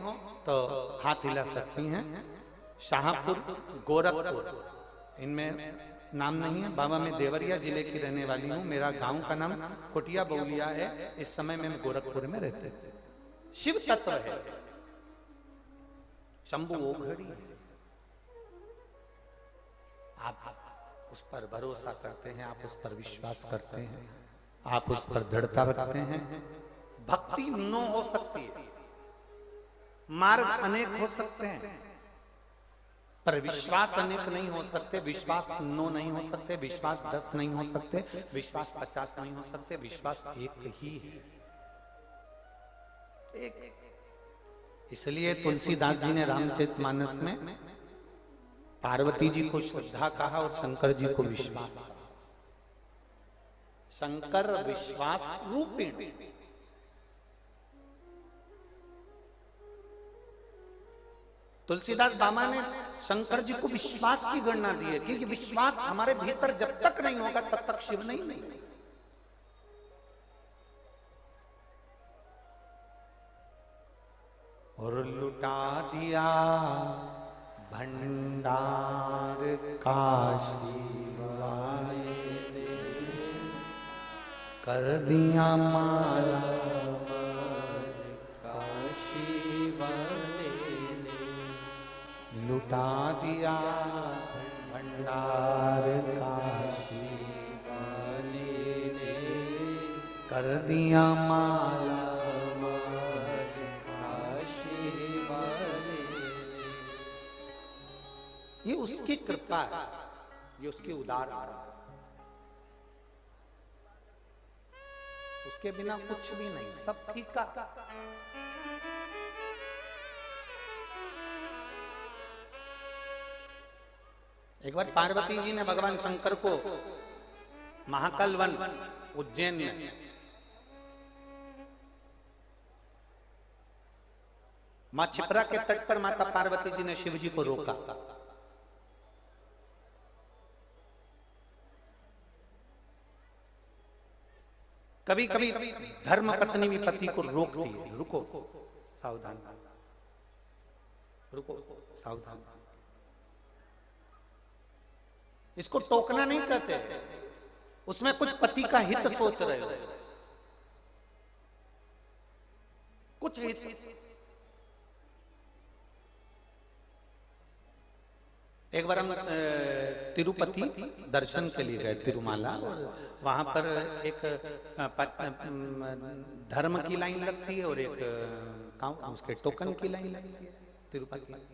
तो हाथ हिला सकती हैं। शाहपुर गोरखपुर, इनमें नाम नहीं है। बाबा मैं देवरिया जिले की रहने वाली हूँ। मेरा गांव का नाम कुटिया बउलिया है। इस समय मैं गोरखपुर में रहते थे। शिव तत्व है, शंभु ओघड़ी है। आप उस पर भरोसा करते हैं, आप उस पर विश्वास करते हैं, आप उस पर दृढ़ता रखते हैं। भक्ति नो हो सकती है, मार्ग अनेक हो सकते हैं, पर विश्वास अनेक नहीं हो सकते। विश्वास 9 नहीं हो सकते, विश्वास 10 नहीं हो सकते, विश्वास 50 नहीं हो सकते। विश्वास एक ही है, एक। इसलिए तुलसीदास जी ने रामचरितमानस में पार्वती जी को श्रद्धा कहा और शंकर जी को विश्वास कहा। शंकर विश्वास रूपिण। तुलसीदास बाबा ने शंकर जी को विश्वास की गणना दी है, क्योंकि विश्वास हमारे भीतर जब तक नहीं होगा तब तक शिव नहीं। और लुटा दिया भंडार काशी वाले ने, कर दिया माला काशी वाले ने, लुटा दिया भंडार काशी वाले ने, कर दिया माला ये उसकी कृपा है। ये उसकी उदार भाव, उसके बिना कुछ भी नहीं, सब फीका। एक बार पार्वती जी ने भगवान शंकर को महाकाल वन उज्जैन में मां छिपरा के तट पर माता पार्वती जी ने शिव जी को रोका। कभी कभी धर्म पत्नी भी पति को रोकती है, रुको सावधान, रुको सावधान। इसको टोकना नहीं कहते, उसमें कुछ पति का हित सोच रहे हो, कुछ हित। एक बार हम तिरुपति दर्शन के लिए गए, तिरुमाला, और वहां पर एक धर्म की लाइन लगती है और एक उसके टोकन की लाइन लगती है तिरुपति।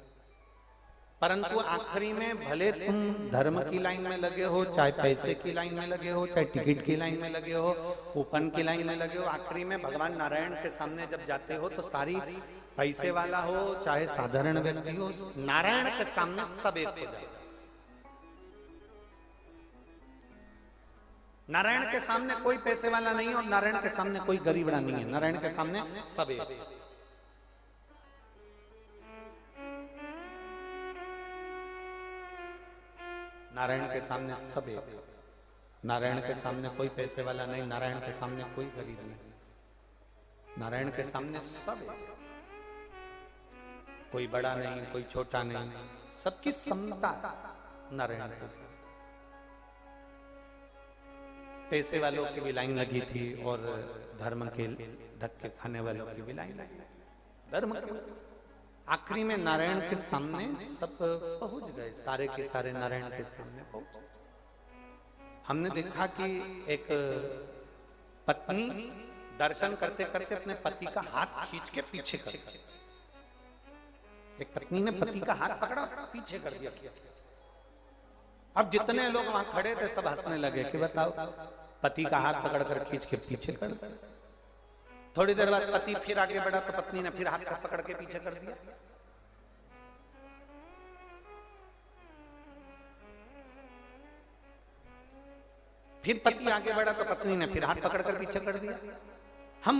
परंतु आखिरी में भले तुम धर्म की लाइन में लगे हो, चाहे पैसे की लाइन में लगे हो, चाहे टिकट की लाइन में लगे हो, कूपन की लाइन में लगे हो, आखिरी में kभगवान नारायण के सामने जब जाते हो तो सारी, पैसे वाला हो चाहे साधारण व्यक्ति हो, नारायण के सामने सब एक हो जाए। नारायण के सामने कोई पैसे वाला नहीं और नारायण के सामने कोई गरीबड़ा नहीं है, नारायण के सामने सब एक। नारायण के सामने सब एक, नारायण के सामने कोई पैसे वाला नहीं, नारायण के सामने कोई गरीब नहीं, नारायण के सामने सब एक, कोई बड़ा नहीं कोई छोटा नहीं, सबकी समता नारायण के सामने। पैसे वालों की भी लाइन लगी थी और धर्म के धक्के खाने वालों की भी लाइन लगी, धर्म के। आखिरी में नारायण के सामने सब पहुंच गए, सारे के सारे नारायण के सामने पहुंच। हमने देखा कि एक पत्नी दर्शन करते करते अपने पति का हाथ खींच के पीछे कर दी। एक पत्नी ने पति का हाथ पकड़ा, पीछे कर दिया। अब जितने लोग वहां खड़े थे सब हंसने लगे कि बताओ, पति का हाथ पकड़कर खींच के पीछे कर दिया। थोड़ी देर बाद पति फिर आगे बढ़ा तो पत्नी ने फिर हाथ पकड़ के पीछे कर दिया। फिर पति आगे बढ़ा तो पत्नी ने फिर हाथ पकड़कर पीछे कर दिया। हम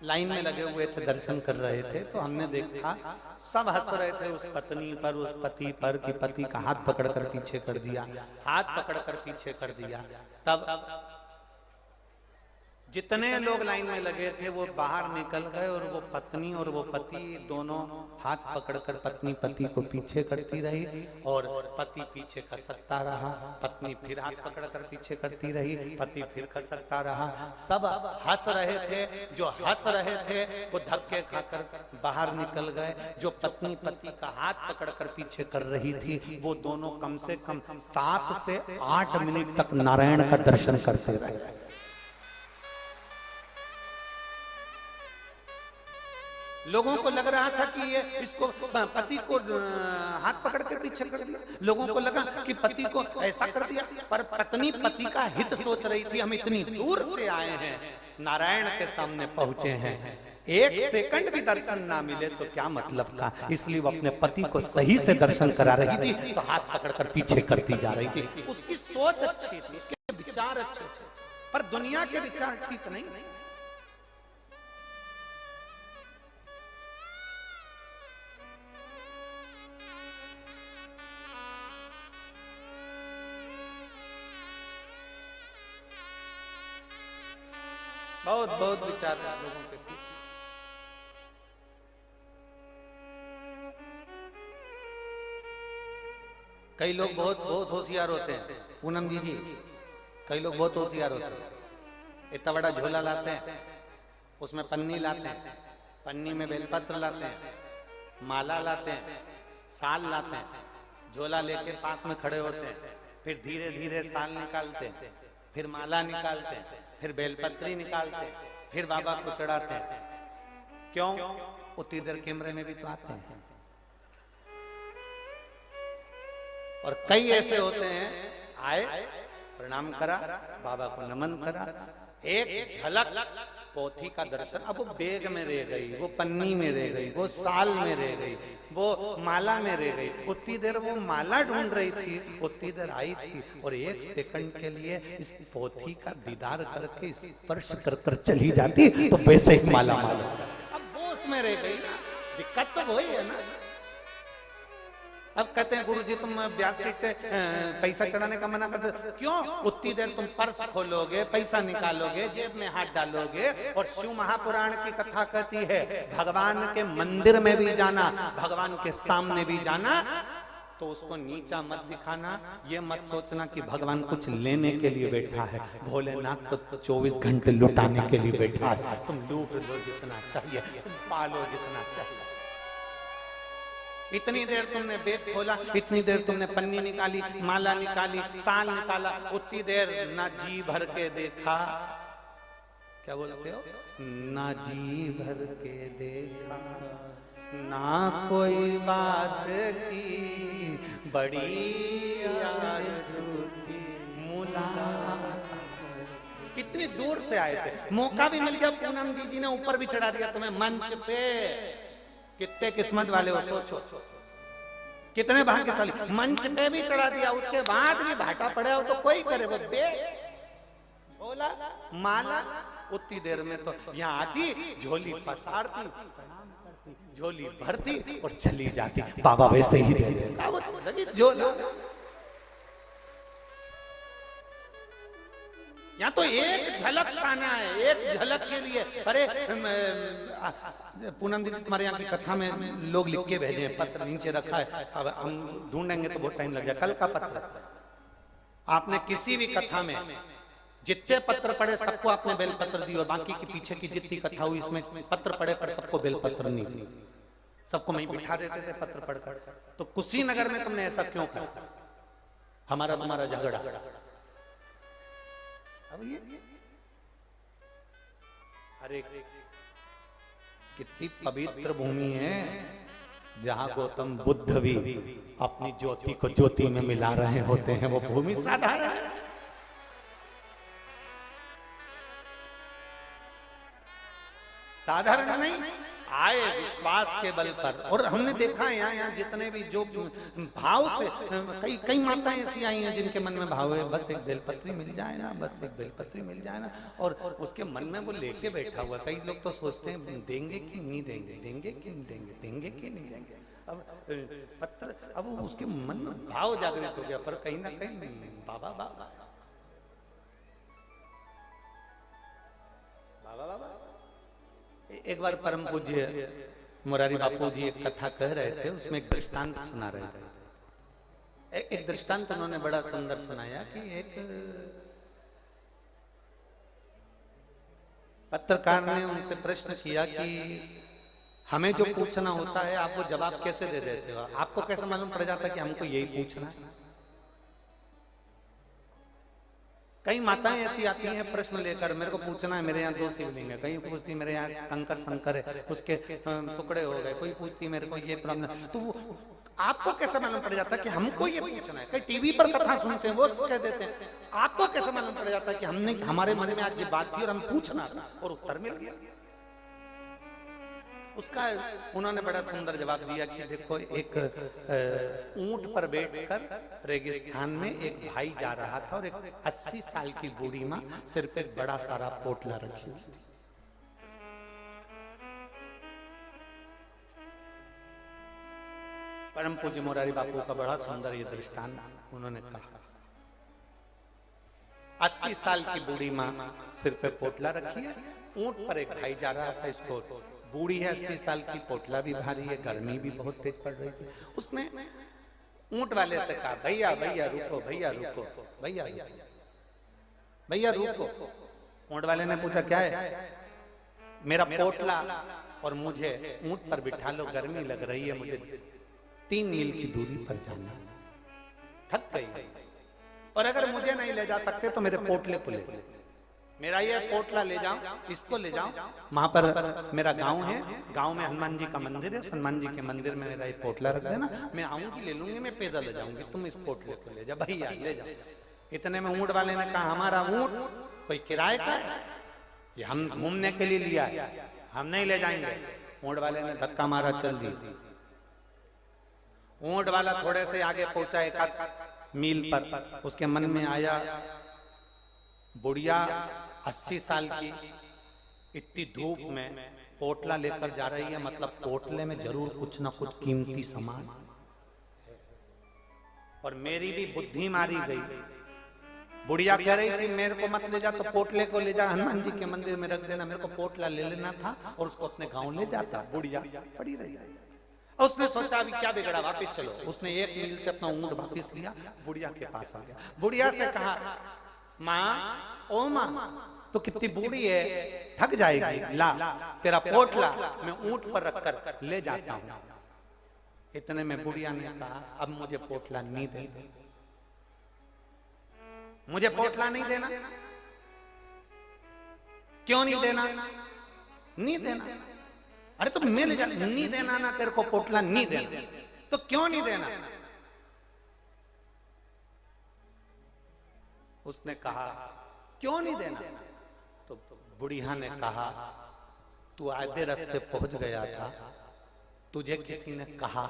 लाइन में लगे हुए थे, दर्शन कर रहे थे, तो हमने देखा सब हंस रहे थे उस पत्नी पर, उस पति पर कि पति का हाथ पकड़कर पीछे कर दिया, हाथ पकड़कर पीछे कर दिया। तब जितने लोग लाइन में लगे थे वो बाहर निकल गए और वो पत्नी और वो पति दोनों हाथ पकड़कर पत्नी पति को पीछे करती रही और पति पीछे खसकता रहा, पत्नी फिर हाथ पकड़कर पीछे करती रही, पति फिर खसकता रहा। सब हंस रहे थे, जो हंस रहे थे वो धक्के खाकर बाहर निकल गए। जो पत्नी पति का हाथ पकड़कर पीछे कर रही थी वो दोनों कम से कम 7 से 8 मिनट तक नारायण का दर्शन करते रहे। लोगों को लग रहा था कि ये इसको पति को हाथ पकड़ के पीछे कर दिया, लोगों को लगा कि पति को ऐसा कर दिया, पर पत्नी पति का हित सोच रही थी। हम इतनी दूर से आए हैं, नारायण के सामने पहुंचे हैं, 1 सेकंड भी दर्शन ना मिले तो क्या मतलब का, इसलिए वो अपने पति को सही से दर्शन करा रही थी तो हाथ पकड़कर पीछे करती जा रही थी। उसकी सोच अच्छी थी, उसके विचार अच्छे थे, पर दुनिया के विचार ठीक नहीं। बहुत बहुत विचार लोगों के थे। कई लोग बहुत बहुत होशियार होते हैं, पूनम जी, कई लोग बहुत होशियार होते हैं। इतना बड़ा झोला लाते हैं, उसमें पन्नी लाते हैं, पन्नी में बेलपत्र लाते हैं, माला लाते हैं, साल लाते हैं, झोला लेके पास में खड़े होते हैं, फिर धीरे धीरे साल निकालते हैं, फिर माला निकालते हैं, फिर बेलपत्री निकालते हैं, फिर बाबा को चढ़ाते हैं। क्यों? उतनी देर कैमरे में भी तो आते हैं। और कई ऐसे होते हैं, आए, प्रणाम करा, बाबा को नमन करा, एक झलक पोथी का दर्शन, अब वो बैग में रह गई, वो पन्नी में रह गई, वो साल में रह गई, वो माला में रह गई। उतनी देर वो माला ढूंढ रही थी, उतनी देर आई थी और एक सेकंड के लिए इस पोथी का दीदार करके स्पर्श कर कर चली जाती तो वैसे ही माला माला। अब वो उसमें रह गई ना, दिक्कत तो वही है ना। अब कहते हैं गुरुजी तुम व्यासपीठ पे पैसा चढ़ाने का मना करते, क्यों? उतनी देर तुम पर्स खोलोगे, पैसा निकालोगे, जेब में हाथ डालोगे। और शिव महापुराण की कथा कहती है भगवान के मंदिर में भी जाना, भगवान के सामने भी जाना, तो उसको नीचा मत दिखाना। ये मत सोचना कि भगवान कुछ लेने के लिए बैठा है, भोलेनाथ तो 24 घंटे लुटाने के लिए बैठा है। तुम लूट लो जितना चाहिए, तुम पालो जितना चाहिए। इतनी देर तुमने बैग खोला, इतनी देर तुमने पन्नी निकाली, माला निकाली, साल निकाला, उतनी देर ना जी भर के देखा। क्या बोलते हो? ना जी भर के देखा, ना कोई बात की, बड़ी आरज़ू थी मुलाकात। इतनी दूर से आए थे, मौका भी मिल गया, पूनम जी ने ऊपर भी चढ़ा दिया तुम्हें मंच पे। कितने किस्मत वाले हो, सोचो कितने भाग्यशाली, मंच पे भी चढ़ा दिया, उसके बाद भी भाटा पड़े हो तो कोई करे। वो झोला माला, उतनी देर में तो यहाँ आती, झोली पसारती, झोली भरती और चली जाती। बाबा वैसे ही दे देता झोला। यहाँ तो एक झलक पाना है, एक झलक के लिए। अरे पूनम दीदी तुम्हारे यहाँ की कथा में लोग लिख के भेजे हैं, पत्र नीचे रखा है, अब हम ढूंढेंगे तो बहुत टाइम लग जाए। कल का पत्र, आपने किसी भी कथा में जितने पत्र पढ़े सबको आपने बेलपत्र दी, और बाकी की पीछे की जितनी कथा हुई इसमें पत्र पढ़े पर सबको बेलपत्र नहीं दी, सबको वहीं बिठा देते थे पत्र पढ़कर। तो कुशीनगर में तुमने ऐसा क्यों कहा? हमारा तुम्हारा झगड़ा। अब ये अरे कितनी पवित्र भूमि है जहां गौतम बुद्ध भी अपनी ज्योति को ज्योति में मिला रहे होते हैं। वो भूमि साधारण है, साधारण नहीं, आए विश्वास के बल पर। और हमने देखा है यहाँ जितने भी जो भाव से, कई माताएं ऐसी आई हैं जिनके मन में भाव है बस एक बेलपत्री मिल जाए ना, बस एक बेलपत्री मिल जाए ना, और उसके मन में वो लेके बैठा हुआ। कई लोग तो सोचते हैं देंगे कि नहीं देंगे, देंगे कि नहीं देंगे, देंगे कि नहीं देंगे। अब पत्र, अब उसके मन में भाव जागृत हो गया, पर कहीं ना कहीं बाबा बाबा बाबा बाबा। एक बार परम पूज्य मुरारी बापू जी एक कथा कह रहे थे, उसमें एक दृष्टांत सुना रहे थे। एक दृष्टांत उन्होंने बड़ा सुंदर सुनाया कि एक पत्रकार ने उनसे प्रश्न किया कि हमें जो पूछना होता है आप वो जवाब कैसे दे देते हो? आपको कैसे मालूम पड़ जाता है कि हमको यही पूछना है? कई माताएं ऐसी आती हैं प्रश्न लेकर, मेरे को पूछना है, मेरे यहाँ 2 शिवलिंग है। कहीं पूछती मेरे यहाँ कंकर शंकर है, उसके टुकड़े हो गए। कोई पूछती मेरे को ये प्रॉब्लम। तो आपको कैसे मालूम पड़ जाता है कि हमको ये पूछना है? कई टीवी पर कथा सुनते हैं, वो कह देते हैं। आपको कैसे मालूम पड़ जाता है कि हमने, हमारे मन में आज ये बात थी और हम पूछना था और उत्तर मिल गया? उसका उन्होंने बड़ा सुंदर जवाब दिया कि देखो, एक ऊंट पर बैठकर रेगिस्तान में एक भाई जा रहा था और एक 80 साल की बूढ़ी माँ सिर पे एक बड़ा सारा पोटला रखी हुई थी। परम पूज्य मुरारी बापू का बड़ा सुंदर ये दृष्टांत उन्होंने कहा। 80 साल की बूढ़ी माँ सिर पे पोटला रखी है, ऊंट पर एक भाई जा रहा था। इसको बूढ़ी है, 80 साल की, पोटला भी भारी है, गर्मी भी बहुत तेज पड़ रही थी। उसने ऊंट वाले से कहा, भैया भैया रुको, भैया रुको, भैया भैया रुको। ऊंट वाले ने पूछा क्या है? मेरा पोटला और मुझे ऊंट पर बिठा लो, गर्मी लग रही है, मुझे 3 मील की दूरी पर जाना, थक गई, और अगर मुझे नहीं ले जा सकते तो मेरे पोटले को ले। मेरा ये पोटला ले जाओ, इसको ले जाओ, वहां पर मेरा गांव है, गांव में हनुमान जी का मंदिर है, हनुमान जी के मंदिर में मेरा ये पोटला रख देना, मैं आऊंगी ले लूंगी, मैं पैदल ले जाऊंगी, तुम इस पोटले को ले जाओ भैया ले जाओ। इतने में ऊंट वाले ने कहा हमारा ऊंट कोई किराए का है, ये हम घूमने के लिए लिया है, हम नहीं ले जाएंगे। ऊंट वाले ने धक्का मारा, चल दी। ऊंट वाला थोड़े से आगे पहुंचा, एक मील पर उसके मन में आया, बुढ़िया 80 साल की इतनी धूप में पोटला लेकर जा रही है, मतलब पोटले में जरूर कुछ ना कुछ कीमती सामान, और मेरी भी बुद्धि मारी गई। बुढ़िया कह रही थी मेरे को मत ले जा, तो पोटले को ले जा, हनुमान जी के मंदिर में रख देना, मेरे को पोटला ले लेना था और उसको अपने गांव ले जाता। बुढ़िया पड़ी रही। उसने सोचा अभी क्या बिगड़ा, वापस चलो। उसने 1 मील से अपना ऊंट वापस लिया, बुढ़िया के पास आ गया। बुढ़िया से कहा माँ, ओ माँ तो कितनी बूढ़ी है, थक जाएगी, ला तेरा पोटला मैं ऊंट पर रखकर ले जाता हूँ। इतने में बुढ़िया ने कहा अब मुझे पोटला नहीं देना, मुझे पोटला नहीं देना। क्यों नहीं देना? नहीं देना। अरे तो मैं ले जा, नहीं देना ना, तेरे को पोटला नहीं देना, तो क्यों नहीं देना? उसने कहा क्यों नहीं देना? तो बुढ़िया ने कहा तू आधे रास्ते पहुंच गया था, तुझे किसी ने कहा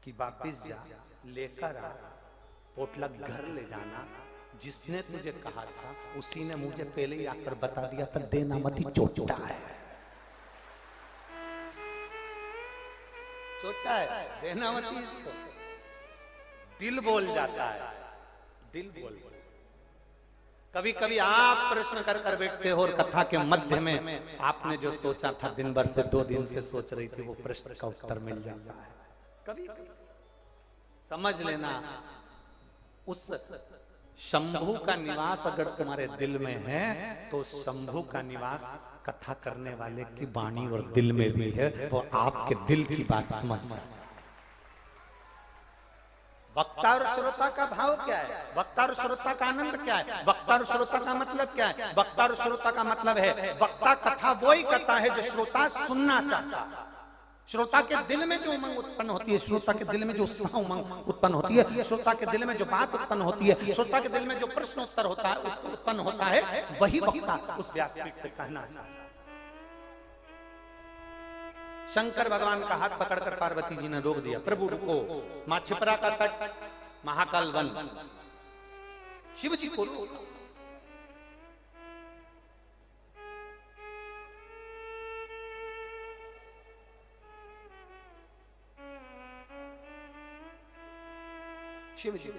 कि वापिस जा, लेकर आ, पोटला घर ले जाना। जिसने तुझे कहा था उसी ने मुझे पहले ही आकर बता दिया था, देना मत, चोटा है, छोटा है, देना मत इसको। दिल बोल जाता है, दिल बोल। कभी कभी आप प्रश्न कर कर बैठते हो और कथा के मध्य में आपने जो सोचा था दिन भर से 2 दिन से सोच रही थी, वो प्रश्न का उत्तर मिल जाता है। कभी समझ लेना, उस शंभू का निवास अगर तुम्हारे दिल में है तो शंभू का निवास कथा करने वाले की वाणी और दिल में भी है, वो आपके दिल की बात समझ जाए। वक्ता और श्रोता का भाव क्या है? वक्ता और श्रोता का आनंद क्या है? वक्ता और श्रोता का मतलब क्या है? वक्ता और श्रोता का मतलब है, वक्ता कथा वो ही करता है जो श्रोता सुनना चाहता है। श्रोता के दिल में जो उमंग उत्पन्न होती है, श्रोता के दिल में जो उत्साह उमंग उत्पन्न होती है, श्रोता के दिल में जो बात उत्पन्न होती है, श्रोता के दिल में जो प्रश्न उत्तर होता है, उत्पन्न होता है, वही वक्ता उस व्यासपीठ से कहना चाहता है। शंकर भगवान का हाथ पकड़कर पार्वती जी ने रोक दिया, प्रभु रुको, मां छिपरा का तट, महाकाल वन, शिव जी को रोका। शिव जी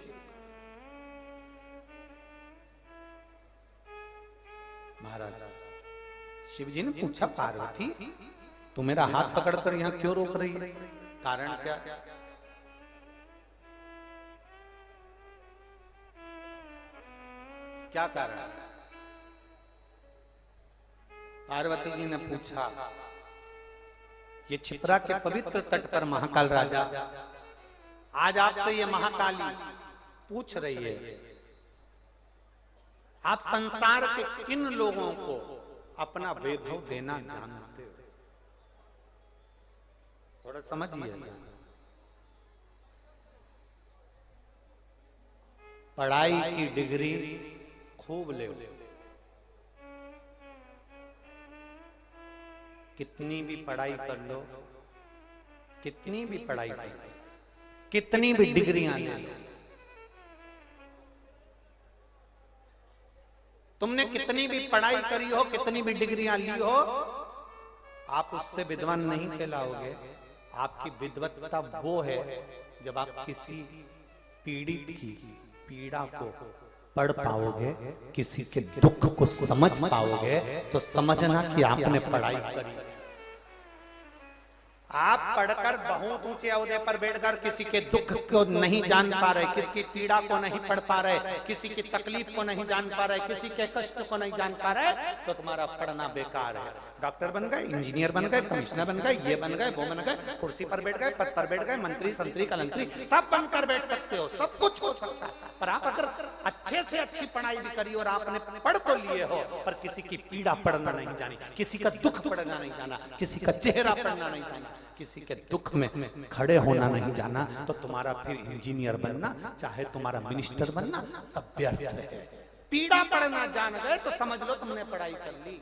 महाराज, शिव जी ने पूछा पार्वती तू मेरा हाथ पकड़कर यहां क्यों रोक रही है? कारण क्या? क्या कारण? पार्वती जी ने पूछा, ये छिपरा के पवित्र तट पर महाकाल राजा, आज आपसे ये महाकाली पूछ रही है, आप संसार के किन लोगों को अपना वैभव देना जानते हो? थोड़ा समझिए। पढ़ाई की डिग्री खूब ले, कितनी भी पढ़ाई कर लो, कितनी भी पढ़ाई कर लो, कितनी भी डिग्रियां ले लो, तुमने कितनी भी पढ़ाई करी हो, कितनी भी डिग्रियां ली हो, आप उससे विद्वान नहीं कहलाओगे। आपकी विद्वत्ता वो है जब आप किसी पीड़ित की पीड़ा को पढ़ पाओगे, किसी के दुख को समझ पाओगे, तो समझना कि आपने पढ़ाई करी। आप पढ़कर बहुत ऊंचे ओहदे पर बैठकर किसी के दुख को नहीं जान पा रहे, किसी की पीड़ा को नहीं पढ़ पा रहे, किसी की तकलीफ को नहीं जान पा रहे, किसी के कष्ट को नहीं जान पा रहे, तो तुम्हारा पढ़ना बेकार है। डॉक्टर बन गए, इंजीनियर बन गए, कमिश्नर बन गए, ये बन गए, वो बन गए, कुर्सी पर बैठ गए, पद पर बैठ गए, मंत्री संतरी कलंतरी सब बनकर बैठ सकते हो, सब कुछ हो सकता है। पर आप अगर अच्छे से अच्छी पढ़ाई भी करी और आपने पढ़ तो लिए हो, पर किसी की पीड़ा पढ़ना नहीं जानी, किसी का दुख पढ़ना नहीं जाना, किसी का चेहरा पढ़ना नहीं जाना, किसी के दुख में खड़े होना नहीं जाना, तो तुम्हारा फिर इंजीनियर बनना चाहे तुम्हारा मिनिस्टर बनना सब व्यर्थ है। पीड़ा पढ़ना जान गए तो समझ लो तुमने पढ़ाई कर ली।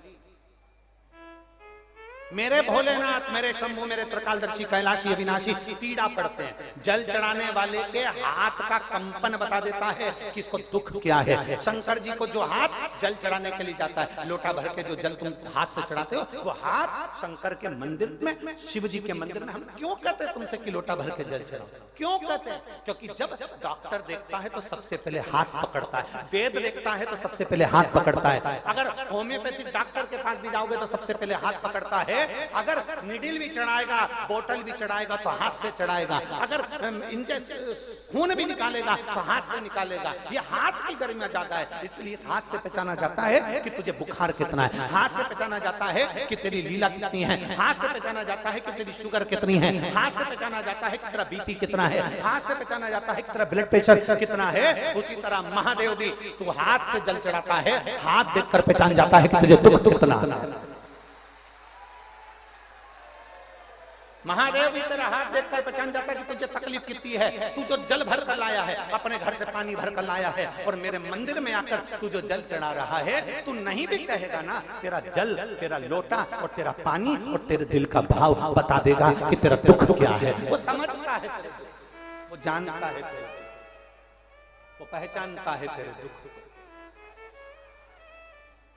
मेरे भोलेनाथ, मेरे शंभु, मेरे त्रिकालदर्शी, कैलाशी, अविनाशी पीड़ा पड़ते हैं। जल चढ़ाने वाले के हाथ का कंपन बता देता है कि इसको दुख क्या है। शंकर जी को जो हाथ जल चढ़ाने के लिए जाता है, लोटा भर के जो जल तुम हाथ से चढ़ाते हो, वो हाथ शंकर के मंदिर में, शिव जी के मंदिर में हम क्यों कहते हैं तुमसे कि लोटा भर के जल चढ़ाओ? क्यों कहते हैं? क्योंकि जब डॉक्टर देखता है तो सबसे पहले हाथ पकड़ता है, वेद देखता है तो सबसे पहले हाथ पकड़ता है। अगर होम्योपैथिक डॉक्टर के पास भी जाओगे तो सबसे पहले हाथ पकड़ता है। अगर निडिल भी चढ़ाएगा, बोतल भी चढ़ाएगा तो हाथ से चढ़ाएगा। अगर खून भी निकालेगा तो हाथ से निकालेगा। ये हाथ की गरिमा ज्यादा है, इसलिए इस हाथ से पहचाना जाता है कि तुझे बुखार कितना है, हाथ से पहचाना जाता है कि तेरी लीला कितनी है, हाथ से पहचाना जाता है कि तेरी शुगर कितनी है, हाथ से पहचाना जाता है कि तेरा बीपी कितना है, हाथ से पहचाना जाता है कि तेरा ब्लड प्रेशर कितना है। उसी तरह महादेव भी तू हाथ से जल चढ़ाता है, हाथ देखकर पहचान जाता है कि तुझे दुख कितना है। महादेव भी तेरा हाथ देखकर पहचान जाता है कि तुझे तकलीफ कितनी है। तू जो जल भर कर लाया है, अपने घर से पानी भर कर लाया है, और मेरे मंदिर में आकर तू जो जल चढ़ा रहा है, तू नहीं भी कहेगा ना, तेरा जल, तेरा लोटा और तेरा पानी और तेरे दिल का भाव बता देगा कि तेरा दुख क्या है। वो समझता है तेरे दुख, वो जानता है तेरे दुख, वो पहचानता है तेरे दुख को,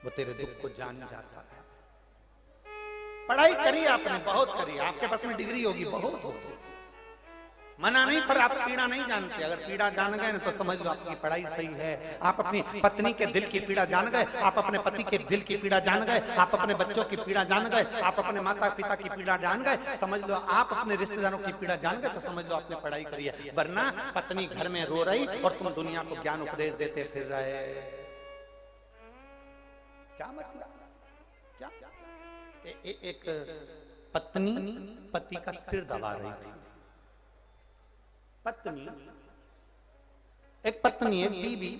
वो तेरे दुख को जान जाता है। पढ़ाई करी आपने, बहुत करी, आपके पास में डिग्री होगी, बहुत होगी, मना नहीं, पर आप पीड़ा नहीं जानते। अगर पीड़ा जान गए ना तो समझ लो आपकी पढ़ाई सही है। आप अपनी पत्नी के दिल की पीड़ा जान गए, आप अपने पति के दिल की पीड़ा जान गए, आप अपने बच्चों की पीड़ा जान गए, आप अपने माता पिता की पीड़ा जान गए, समझ लो आप अपने रिश्तेदारों की पीड़ा जान गए, तो समझ लो आपने पढ़ाई करी है। वरना पत्नी घर में रो रही और तुम दुनिया को ज्ञान उपदेश देते फिर रहे, क्या मतलब? क्या एक पत्नी पति का सिर दबा रही थी। पत्नी, एक पत्नी, एक बीवी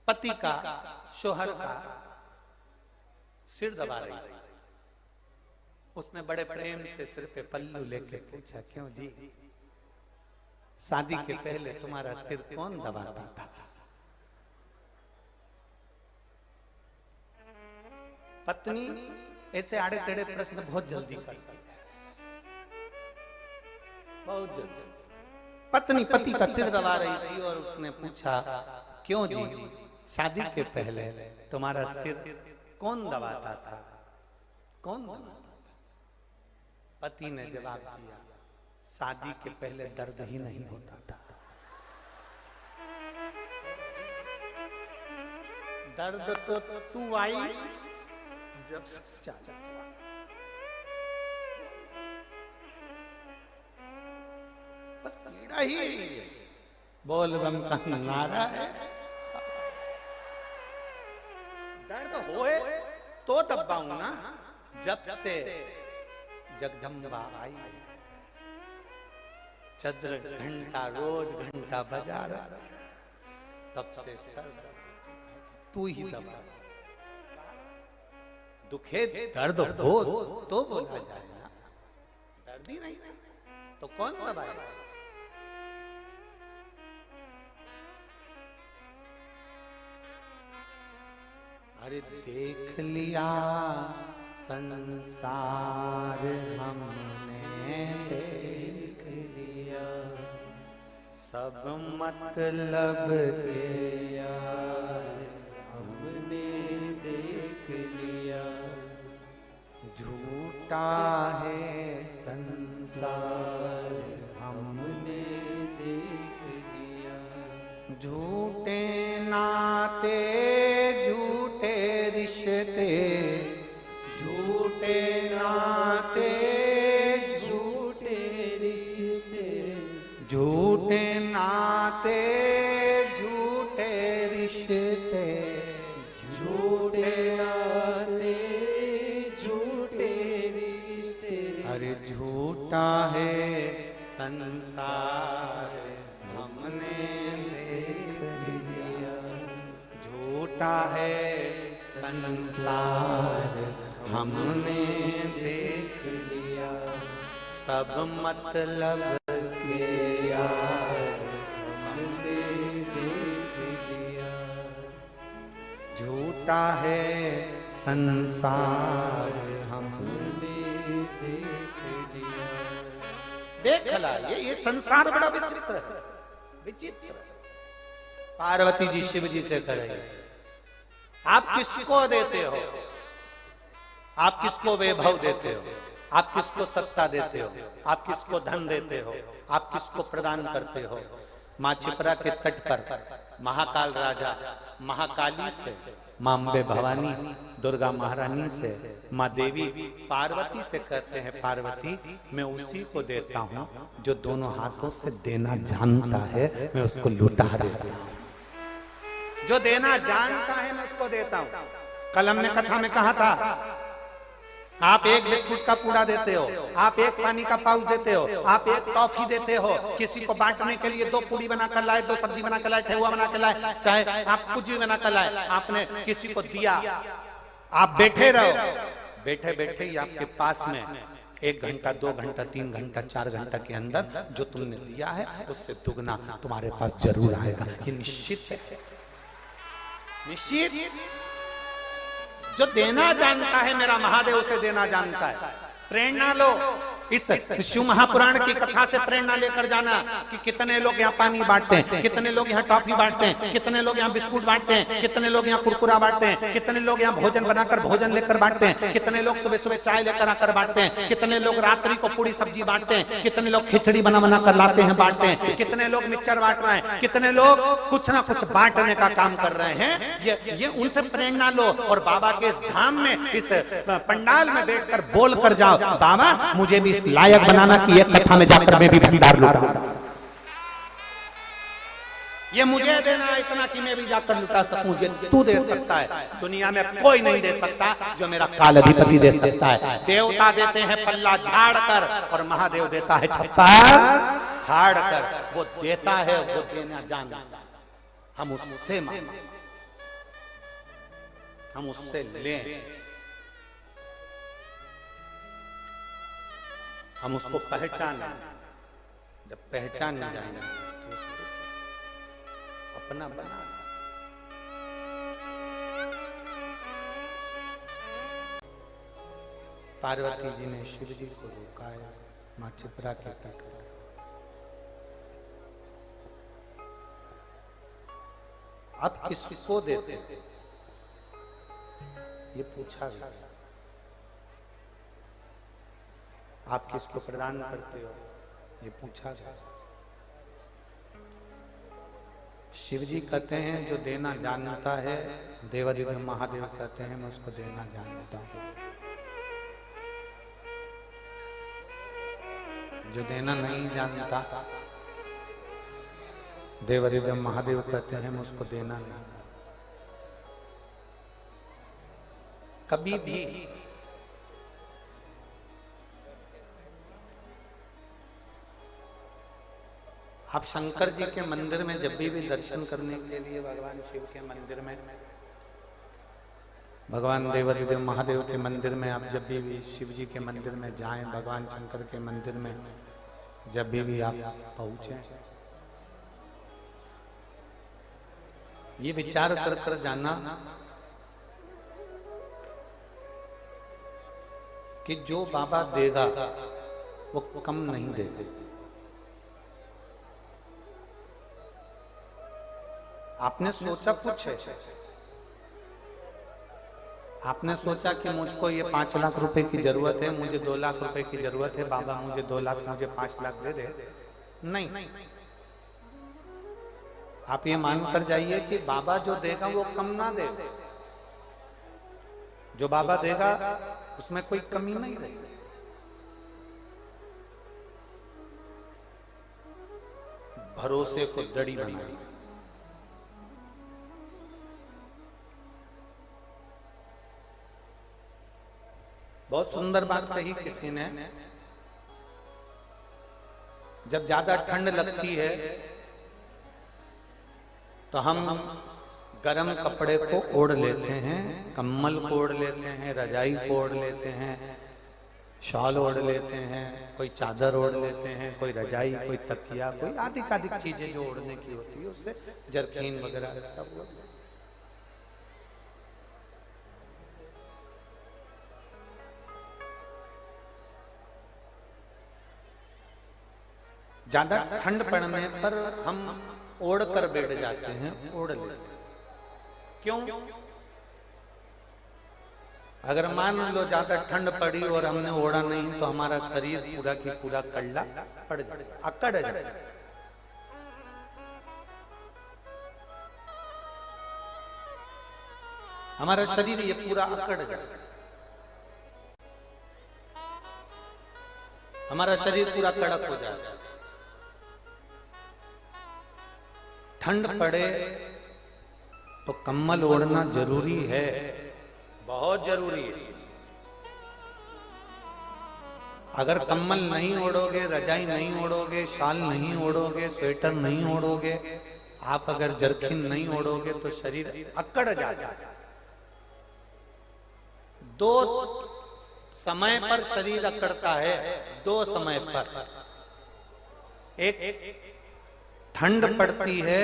पति का, शोहर का सिर दबा रही थी। उसने बड़े प्रेम से सिर पे पल्लू लेके पूछा, क्यों जी, शादी के पहले तुम्हारा सिर कौन दबाता था? पत्नी ऐसे आड़े टेढ़े प्रश्न बहुत जल्दी करती है, बहुत जल्दी। पत्नी पति का सिर दबा रही थी और उसने पूछा, क्यों जी, शादी के पहले तुम्हारा सिर कौन दबाता था? कौन दबाता था? पति ने जवाब दिया, शादी के पहले दर्द ही नहीं होता था। दर्द तो तू आई जब सच्चा बस पीड़ा ही बोल बम का नारा है। दर्द होए तो दबाऊं ना, जब से जगदम्बा आई, चंद्र घंटा रोज घंटा बजा रहा, तब से सर तू ही दबा। दुखे दर्द हो तो बोला जाए ना, दर्द ही नहीं तो कौन दबाएगा? अरे देख लिया संसार हमने, देख लिया सब मतलब के यार हमने देख लिया। झूठा है संसार हमने देख लिया। झूठे नाते झूठे रिश्ते, झूठे नाते संसार हमने देख लिया, झूठा है संसार हमने देख लिया, सब मतलब के यार हमने देख लिया, झूठा है संसार हमने देख लिया। देख ला, ये संसार बड़ा विचित्र है, विचित्र। पार्वती जी शिव जी से करेंगे, आप किसको देते हो? आप किसको वैभव देते हो? आप किसको सत्ता देते हो? आप किसको धन देते हो? आप किसको प्रदान करते हो? माँ छिपरा के तट पर महाकाल राजा महाकाली से, माँ अम्बे भवानी दुर्गा महारानी से, माँ देवी पार्वती से कहते हैं, पार्वती मैं उसी को देता हूँ जो दोनों हाथों से देना जानता है, मैं उसको लुटा देता हूँ। जो देना जानता है मैं उसको देता हूँ। कल हमने कथा में कहा था, आप एक बिस्कुट का पूड़ा देते हो, आप एक पानी का पाउच देते हो, आप एक टॉफी देते हो, किसी को बांटने के लिए 2 पूड़ी बना कर लाए, 2 सब्जी बना कर लाए, ठेहुआ बना कर लाए, चाहे आप कुछ भी बना कर लाए, आपने किसी को दिया, आप बैठे रहो, बैठे बैठे ही आपके पास में 1 घंटा 2 घंटा 3 घंटा 4 घंटा के अंदर जो तुमने दिया है उससे दुगना तुम्हारे पास जरूर आएगा। ये निश्चित है, निश्चित। जो देना जानता है मेरा महादेव उसे देना जानता है। प्रेरणा लो, इस शिव महापुराण की कथा से प्रेरणा लेकर जाना कि कितने लोग यहाँ पानी बांटते हैं, कितने लोग यहाँ टॉफी बांटते हैं, कितने लोग यहाँ बिस्कुट बांटते हैं, कितने लोग यहाँ कुरकुरा बांटते हैं, कितने लोग यहाँ भोजन बनाकर भोजन लेकर बांटते हैं, कितने लोग सुबह सुबह चाय लेकर आकर बांटते हैं, कितने लोग रात्रि को पूरी सब्जी बांटते हैं, कितने लोग खिचड़ी बना बना कर लाते हैं बांटते हैं, कितने लोग मिक्सचर बांट रहे हैं, कितने लोग कुछ ना कुछ बांटने का काम कर रहे हैं। ये उनसे प्रेरणा लो और बाबा के इस धाम में, इस पंडाल में बैठकर बोल कर जाओ, बाबा मुझे भी इस लायक बनाना कि एक कथा में जाकर मैं भी भंडार लुटाऊं, ये मुझे देना इतना कि मैं भी जाकर लुटा सकूं। ये तू दे सकता है, दुनिया में कोई नहीं दे सकता जो मेरा काल अधिपति दे सकता है। देवता देते हैं पल्ला झाड़ कर और महादेव देता है छप्पर फाड़ कर। वो देता है, वो देना जानता है, हम उससे मांगे, हम उससे लें, हम उसको पहचाने। जब पहचान जाएंगे तो उसको अपना बना। पार्वती जी ने शिव जी को रोकाया माँ छिपरा के तट पर। अब किसको देते ये पूछा गया। आप किसको प्रदान करते हो ये पूछा गया। शिव जी कहते हैं जो देना जानता है, देवादिदेव महादेव कहते हैं मैं उसको देना जानता हूं। जो देना नहीं जानता, देवादिदेव महादेव कहते हैं मैं उसको देना नहीं। कभी भी आप शंकर जी के मंदिर में जब भी दर्शन करने के लिए, भगवान शिव के मंदिर में, भगवान देवादिदेव महादेव के मंदिर में आप जब भी शिव जी के मंदिर में जाएं, भगवान शंकर के मंदिर में जब भी आप पहुंचे, ये विचार कर कर जाना कि जो बाबा देगा वो कम नहीं देगा। आपने सोचा कुछ है, आपने सोचा कि मुझको ये 5 लाख रुपए की जरूरत है, मुझे 2 लाख रुपए की जरूरत है, बाबा मुझे 2 लाख, मुझे 5 लाख दे दे। नहीं, आप ये मानकर जाइए कि बाबा जो देगा वो कम ना दे। जो बाबा देगा उसमें कोई कमी नहीं रहेगी। भरोसे को दड़ी बनाइए। बहुत सुंदर बात कही किसी ने जब ज्यादा ठंड लगती है तो हम गर्म कपड़े को ओढ़ लेते हैं, कम्बल को ओढ़ लेते हैं, रजाई को ओढ़ लेते हैं, शॉल ओढ़ लेते हैं, कोई चादर ओढ़ लेते हैं, कोई रजाई, कोई तकिया, कोई अधिक अधिक चीजें जो ओढ़ने की होती है उससे जरकीन वगैरह सब। ज्यादा ठंड पड़ने पर हम ओढ़ कर बैठ जाते हैं, ओढ़ लेते हैं। क्यों? अगर मान लो ज्यादा ठंड पड़ी और हमने ओढ़ा नहीं तो हमारा शरीर पूरा की पूरा कल्ला पड़ जाए, अकड़ जाए। हमारा शरीर ये पूरा अकड़ जाए, हमारा शरीर पूरा कड़क हो जाए। ठंड पड़े तो कम्बल ओढ़ना जरूरी है, बहुत जरूरी है। अगर कम्बल नहीं ओढ़ोगे, रजाई नहीं ओढ़ोगे, शाल नहीं ओढ़ोगे, स्वेटर नहीं ओढ़ोगे, आप अगर जरकिन नहीं ओढ़ोगे तो शरीर अकड़ जाता है। दो समय पर शरीर अकड़ता है, दो समय पर। एक ठंड पड़ती है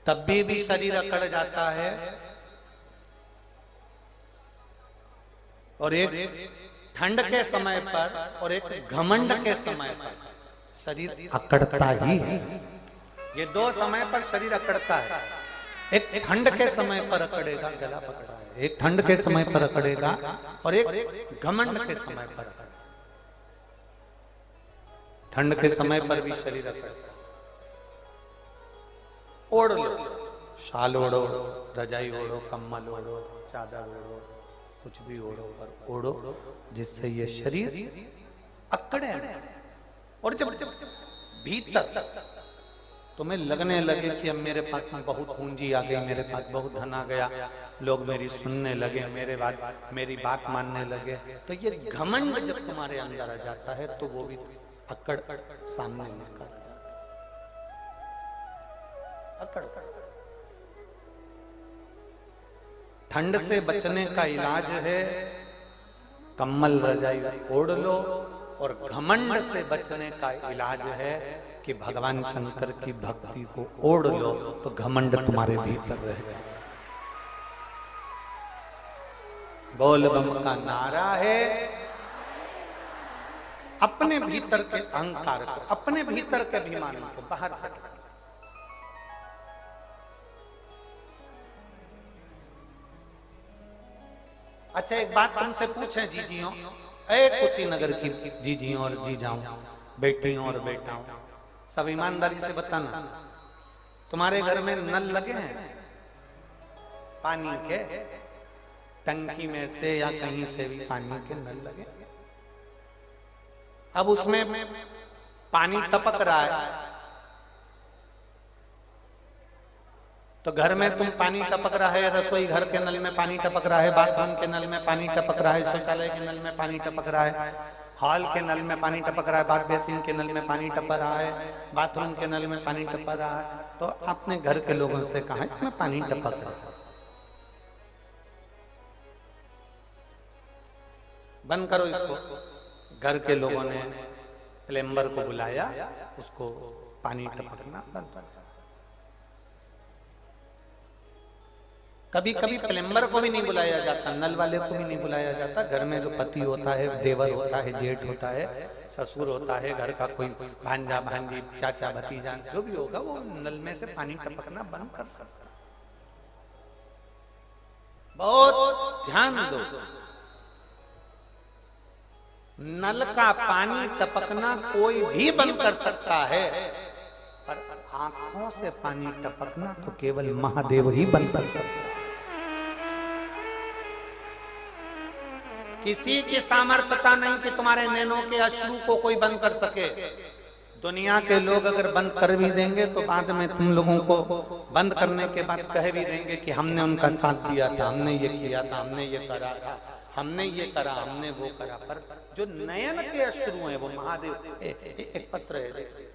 तब भी शरीर अकड़ जाता है, और एक ठंड के समय पर और एक घमंड के समय पर शरीर अकड़ता ही है। ये दो समय पर शरीर अकड़ता है। एक ठंड के समय पर अकड़ेगा, गला पकड़ा है, एक ठंड के समय पर अकड़ेगा और एक घमंड के समय पर। ठंड के समय पर भी शरीर अकड़ता। ओढ़ लो, शाल ओढ़ो, रजाई ओढ़ो, कम्बल ओढ़ो, चादर ओढ़ो, कुछ भी ओढ़ो, पर ओढ़ो जिससे ये शरीर अकड़े। और जब भीतर तुम्हें लगने लगे कि अब मेरे पास में बहुत पूंजी आ गई, मेरे पास बहुत धन आ गया, लोग मेरी सुनने लगे, मेरी बात मानने लगे, तो ये घमंड जब तुम्हारे अंदर आ जाता है तो वो भी अकड़ सामने निकल जाता है। अकड़। ठंड से बचने का इलाज है कम्बल रजाई ओढ़ लो, और घमंड से बचने का इलाज है कि भगवान शंकर की भक्ति को ओढ़ लो, तो घमंड तुम्हारे भीतर रहेगा। बोल बम का नारा है अपने भीतर के अहंकार को, अपने भीतर के अभिमान को बाहर कर। अच्छा, एक बात तुमसे पूछें जीजियों, कुशीनगर की जीजियों और जीजाओं, बेटियों और बेटाओं, सब ईमानदारी से बताना, तुम्हारे घर में नल लगे हैं पानी के? टंकी में से या कहीं से भी पानी के नल लगे? अब उसमें पानी टपक रहा है, तो घर में तुम पानी टपक रहा है, रसोई घर के नल में पानी टपक रहा है, बाथरूम के नल में पानी टपक रहा है, शौचालय के नल में पानी टपक रहा है, हॉल के नल में पानी टपक रहा है, बाथ बेसिन के नल में पानी टपक रहा है, बाथरूम के नल में पानी टपक रहा है, तो अपने घर के लोगों से कहा इसमें पानी टपक रहा है, बंद करो इसको। घर के लोगों ने प्लम्बर को बुलाया, उसको पानी टपकना बंद कर। कभी कभी प्लम्बर को भी नहीं बुलाया जाता, नल वाले को भी नहीं बुलाया जाता। घर में जो पति होता है, देवर होता है, जेठ होता है, ससुर होता है, घर का कोई भांजा भांजी, चाचा भतीजा जो भी होगा, वो नल में से पानी टपकना बंद कर सकता। बहुत ध्यान दो, नल का पानी टपकना कोई भी बंद कर सकता है, पर आंखों से पानी टपकना तो केवल महादेव ही बंद कर सकता है। किसी की सामर्थ्यता नहीं कि तुम्हारे नैनों के अश्रु को कोई बंद कर सके। दुनिया के लोग अगर बंद कर भी देंगे तो बाद में तुम लोगों को बंद करने के बाद कह भी देंगे कि हमने उनका साथ दिया था, हमने ये किया था, हमने ये करा था, हमने ये करा, हमने वो करा, पर जो नयन के अश्रु हैं वो महादेव। एक पत्र है देखिए,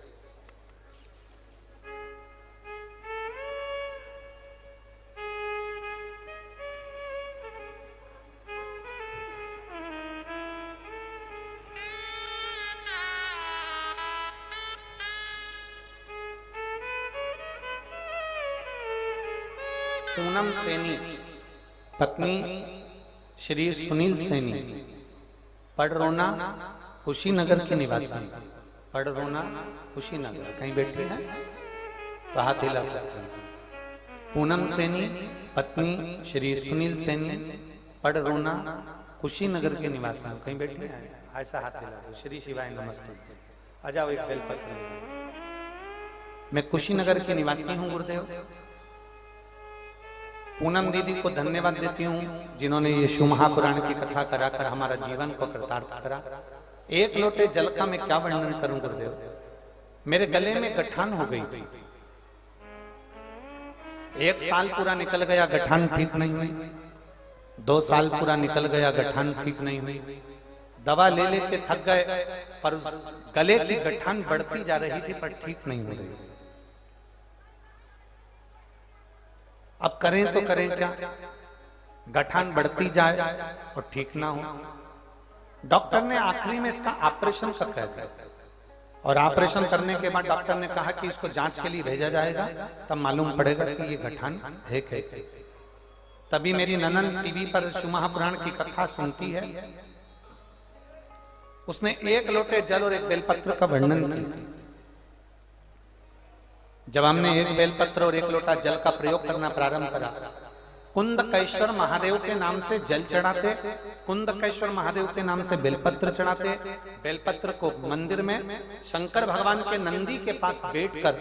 पूनम सैनी पत्नी श्री सुनील सैनी, पड़रोना कुशीनगर की निवासी। पड़रोना कुशीनगर, कहीं बैठी है तो हाथ हिला सकते हैं। पूनम सैनी पत्नी श्री सुनील सैनी, पड़रोना कुशीनगर के निवासी। कहीं बैठी है, ऐसा हाथ हिला दो। श्री शिवाय नमस्ते। आ जाओ, एक बेलपत्र। मैं कुशीनगर के निवासी हूँ गुरुदेव। पूनम दीदी को धन्यवाद देती हूँ जिन्होंने ये शिव महापुराण की कथा कराकर हमारा जीवन को कृतार्थ करा। एक लोटे जल का मैं क्या वर्णन करूं गुरुदेव। मेरे गले में गठान हो गई थी, 1 साल पूरा निकल गया, गठान ठीक नहीं हुई। 2 साल पूरा निकल गया, गठान ठीक नहीं हुई। दवा ले लेके थक गए, पर उस गले की गठान बढ़ती जा रही थी, पर ठीक नहीं हो रही। अब करें तो करें क्या, गठान बढ़ती जाए और ठीक ना हो। डॉक्टर ने आखिरी में इसका ऑपरेशन का कह दिया, और ऑपरेशन करने के बाद डॉक्टर ने कहा कि इसको जांच के लिए भेजा जाएगा, तब मालूम पड़ेगा कि ये गठान है कैसे। तभी मेरी ननन टीवी पर शिव महापुराण की कथा सुनती है, उसने 1 लोटे जल और 1 बेलपत्र का वर्णन किया। जब हमने 1 बेलपत्र और 1 लोटा जल का प्रयोग करना प्रारंभ करा, कुंदकेश्वर महादेव के नाम से जल चढ़ाते, कुंदकेश्वर महादेव के नाम से बेलपत्र चढ़ाते। बेलपत्र को मंदिर में शंकर भगवान के नंदी के पास बैठकर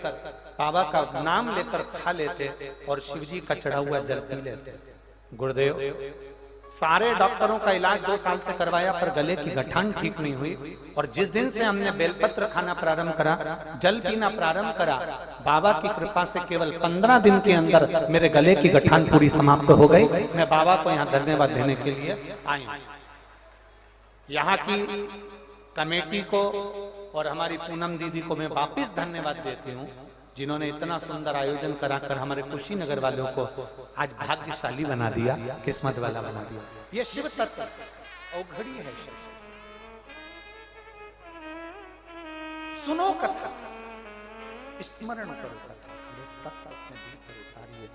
बाबा का नाम लेकर खा लेते और शिवजी का चढ़ा हुआ जल पी लेते। गुरुदेव, सारे डॉक्टरों का इलाज 2 साल से करवाया, पर गले की गठान ठीक नहीं हुई। और जिस दिन से हमने बेलपत्र खाना प्रारंभ करा, जल पीना प्रारंभ करा, बाबा की कृपा से केवल 15 दिन के अंदर मेरे गले की गठान पूरी समाप्त हो गई। मैं बाबा को यहाँ धन्यवाद देने के लिए आई। यहाँ की कमेटी को और हमारी पूनम दीदी को मैं वापिस धन्यवाद देती हूँ, जिन्होंने इतना सुंदर आयोजन कराकर हमारे कुशीनगर वालों को आज भाग्यशाली बना दिया, किस्मत वाला बना दिया। ये शिव तत्व औघड़ी है। सुनो कथा, स्मरण करो कथा, रस तत्व अपने भीतर उतारिए।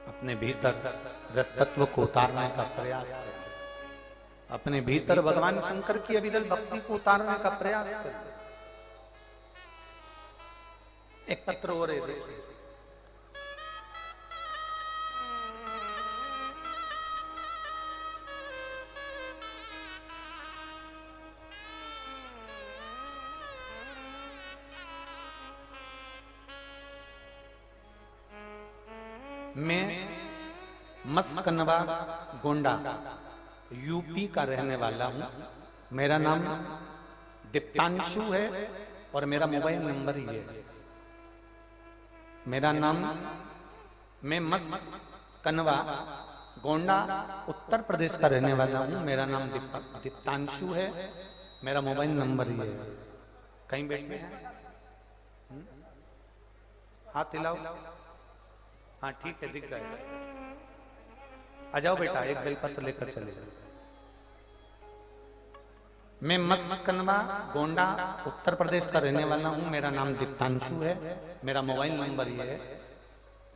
अपने भीतर रस तत्व को उतारने का प्रयास करें। अपने भीतर भगवान शंकर की अविरल भक्ति को उतारने का प्रयास करें। एक पत्र और है, मैं मस्कनवा गोंडा यूपी का रहने वाला हूं। मेरा नाम दीप्तांशु है और मेरा मोबाइल नंबर ये है। मेरा नाम, मैं मस्कनवा गोंडा उत्तर प्रदेश का रहने वाला हूँ। मेरा नाम दीप्तांशु है, मेरा मोबाइल नंबर ये है। कहीं बैठे हैं, हाथ हिलाओ। हाँ ठीक है, दिख गए। आ जाओ बेटा, एक बेलपत्र लेकर चले जाओ। मैं मस्कनवा गोंडा उत्तर प्रदेश का रहने वाला हूं। मेरा नाम दीप्तांशु है, मेरा मोबाइल नंबर ये है।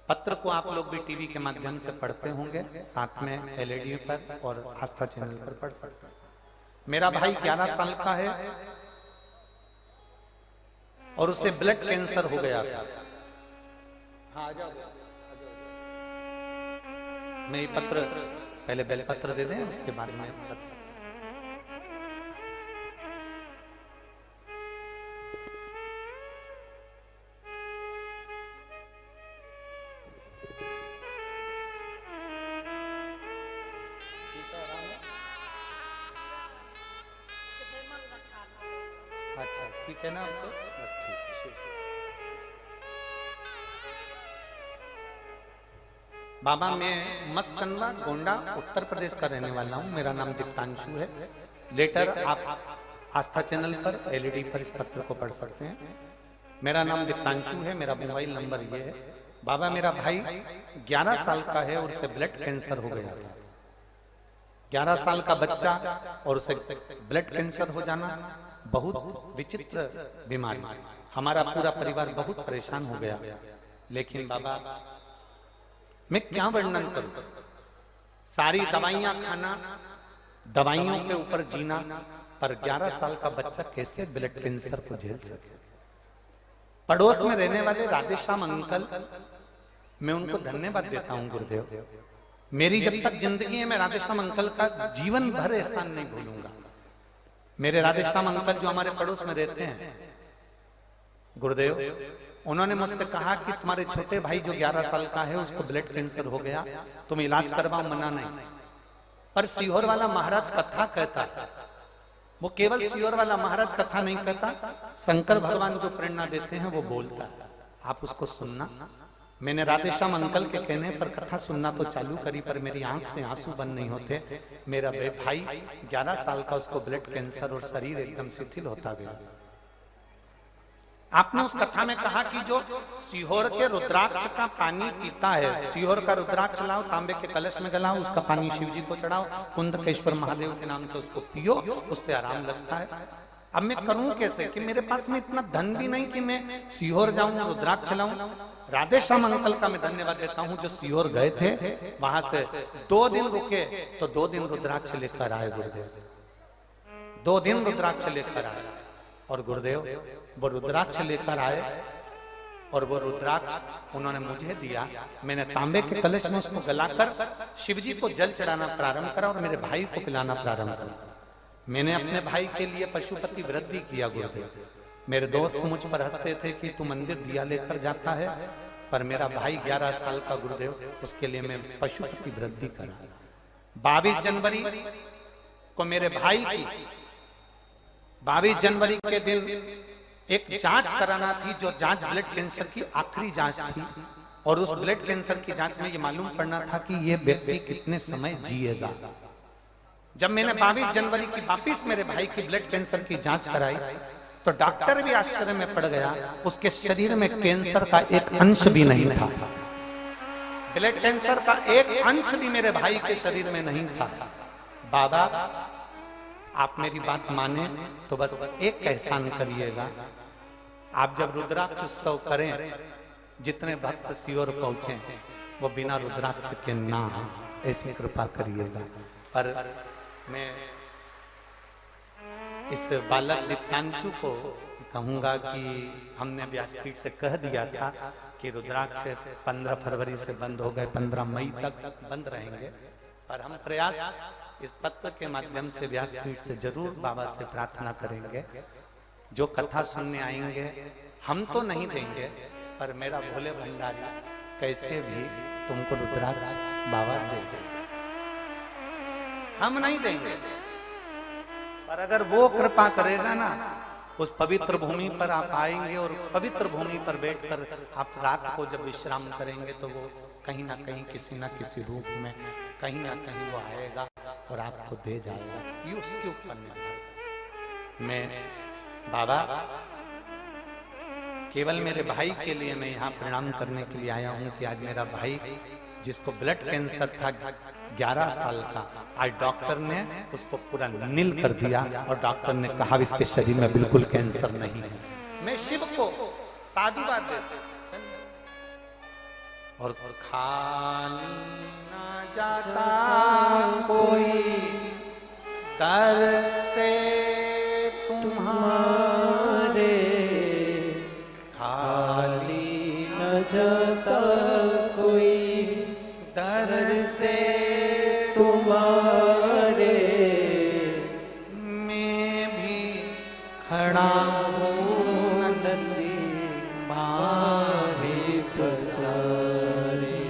पत्र को आप लोग भी टीवी के माध्यम से पढ़ते होंगे, साथ में एलईडी पर और आस्था चैनल पर पढ़ सकते हैं। मेरा भाई 11 साल का है और उसे ब्लड कैंसर हो गया था। हाँ, आ जाओ। मैं ये पत्र, पहले बेलपत्र दे दें, उसके बाद में पत्र। अच्छा ठीक है ना आपको, बस ठीक है। बाबा मैं मस्कंदा गोंडा उत्तर प्रदेश का रहने वाला हूँ। मेरा नाम दीप्तांशु है। लेटर आप आस्था चैनल पर एलईडी पर इस पत्र को पढ़ सकते हैं। मेरा नाम दीप्तांशु है। मेरा मोबाइल नंबर ये है। बाबा मेरा भाई 11 साल का है और उसे ब्लड कैंसर हो गया था। 11 साल का बच्चा और उसे ब्लड कैंसर हो जाना बहुत विचित्र बीमारी। हमारा पूरा परिवार बहुत परेशान हो गया। लेकिन बाबा मैं क्या वर्णन करूं? सारी दवाइयां खाना, दवाइयों के ऊपर जीना, पर 11 साल का बच्चा कैसे ब्लड कैंसर को झेल सके? पड़ोस में रहने वाले राधेश्याम अंकल, मैं उनको धन्यवाद देता हूं गुरुदेव। मेरी जब तक जिंदगी है मैं राधेश्याम अंकल का जीवन भर एहसान नहीं भूलूंगा। मेरे राधेश्याम अंकल जो हमारे पड़ोस में रहते हैं गुरुदेव, उन्होंने मुझसे कहा कि तुम्हारे छोटे भाई जो 11 साल का है उसको ब्लड कैंसर हो गया, तुम इलाज करवाओ, मना नहीं। पर सीहोर वाला महाराज कथा कहता है। वो केवल सीहोर वाला महाराज कथा नहीं कहता, शंकर भगवान जो प्रेरणा देते हैं वो बोलता है। आप उसको सुनना। मैंने राधेश्याम अंकल के कहने पर कथा सुनना तो चालू करी, पर मेरी आंख से आंसू बंद नहीं होते। मेरा भाई 11 साल का, उसको ब्लड कैंसर और शरीर एकदम शिथिल होता गया। आपने उस कथा में कहा कि जो सीहोर के रुद्राक्ष का पानी पीता है, सीहोर का रुद्राक्ष लाओ, तांबे के कलश में गलाओ, उसका पानी शिव जी को चढ़ाओ, कुंदकेश्वर महादेव के नाम से उसको पियो, उससे आराम लगता है। अब मैं करूं कैसे कि मेरे पास में इतना धन भी नहीं कि मैं सीहोर जाऊं, रुद्राक्ष लाऊं। राधेश्याम अंकल का मैं धन्यवाद देता हूं जो सीहोर गए थे, वहां से 2 दिन रुके तो 2 दिन रुद्राक्ष लेकर आए गुरुदेव। 2 दिन रुद्राक्ष लेकर आए और गुरुदेव वो रुद्राक्ष लेकर आए और वो रुद्राक्ष उन्होंने मुझे दिया। मैंने तांबे के कलश में उसको गलाकर शिवजी को जल चढ़ाना प्रारंभ करा और मेरे भाई को पिलाना प्रारंभ करा। मैंने अपने भाई के लिए पशुपति व्रत भी किया गुरुदेव। मेरे दोस्त मुझ पर हंसते थे कि तू मंदिर दिया लेकर जाता है, पर मेरा भाई 11 साल का गुरुदेव, उसके लिए मैं पशुपति व्रत भी करा। 22 जनवरी को मेरे भाई की 22 जनवरी के दिन एक जांच कराना थी, जो जांच ब्लड कैंसर की आखिरी जांच थी। और उस ब्लड कैंसर की जांच में ये मालूम पड़ना था कि ये व्यक्ति कितने समय जिएगा। जब मैंने 22 जनवरी की वापिस मेरे भाई की ब्लड कैंसर की जांच कराई तो डॉक्टर भी आश्चर्य में पड़ गया। उसके शरीर में कैंसर का एक अंश भी नहीं था। ब्लड कैंसर का एक अंश भी मेरे भाई के शरीर में नहीं था। बाबा आप मेरी बात माने तो बस एक एहसान करिएगा, आप जब रुद्राक्ष उत्सव करें, जितने भक्त सीहोर पहुंचे वो बिना रुद्राक्ष के ना आए, ऐसी कृपा करिएगा। पर मैं इस बालक दीप्तांशु को कहूंगा कि हमने व्यासपीठ से कह दिया था कि रुद्राक्ष 15 फरवरी से बंद हो गए, 15 मई तक बंद रहेंगे। पर हम प्रयास इस पत्र के माध्यम से व्यासपीठ से जरूर बाबा से प्रार्थना करेंगे। जो कथा सुनने आएंगे हम तो नहीं देंगे, पर मेरा भोले भंडारी कैसे भी तुमको रुद्राक्ष बाबा दे देंगे। हम नहीं देंगे, पर अगर वो कृपा करेगा ना, उस पवित्र भूमि पर आप आएंगे और पवित्र भूमि पर बैठकर आप रात को जब विश्राम करेंगे तो वो कहीं ना कहीं किसी ना किसी रूप में कहीं ना कहीं वो आएगा और आपको दे जाएगा। ये उसके ऊपर निर्भर। मैं बाबा केवल मेरे भाई के लिए मैं यहाँ प्रणाम करने के लिए आया हूँ कि आज मेरा भाई जिसको ब्लड कैंसर था 11 साल का, आज डॉक्टर ने उसको पूरा नील कर दिया और डॉक्टर ने कहा इसके शरीर में बिल्कुल कैंसर नहीं है। मैं शिव को साधुवाद देता और खाली ना जाता कोई दर से तुम्हारे, खाली न जाता कोई दर से तुम्हारे, मैं भी खड़ा हूँ नंदी माहे फसारे,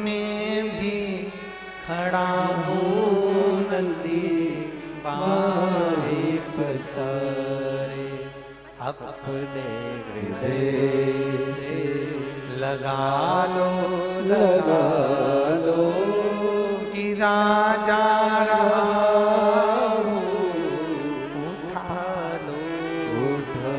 मैं भी खड़ा हूँ नंदी माहे फसारे, अपने हृदय से लगा लो लगा लो कि राजा उठा लो उठा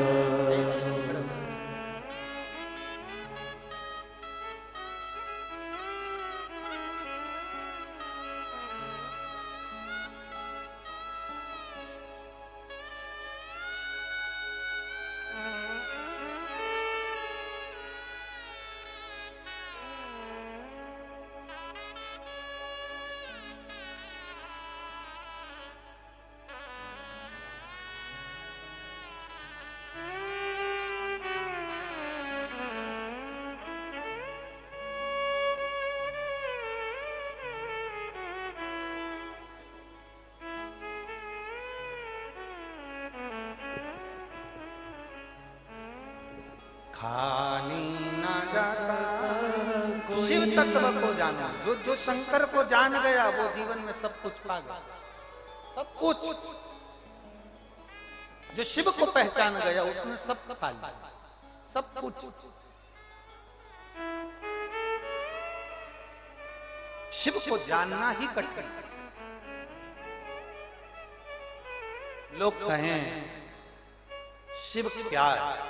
खाली ना जाता। शिव तत्व को जाना, जो शंकर को जान गया वो जीवन में सब कुछ पा गया, सब कुछ। जो शिव को पहचान गया उसने सब पा लिया, सब कुछ। शिव को जानना ही कठिन। लोग कहें शिव क्या है,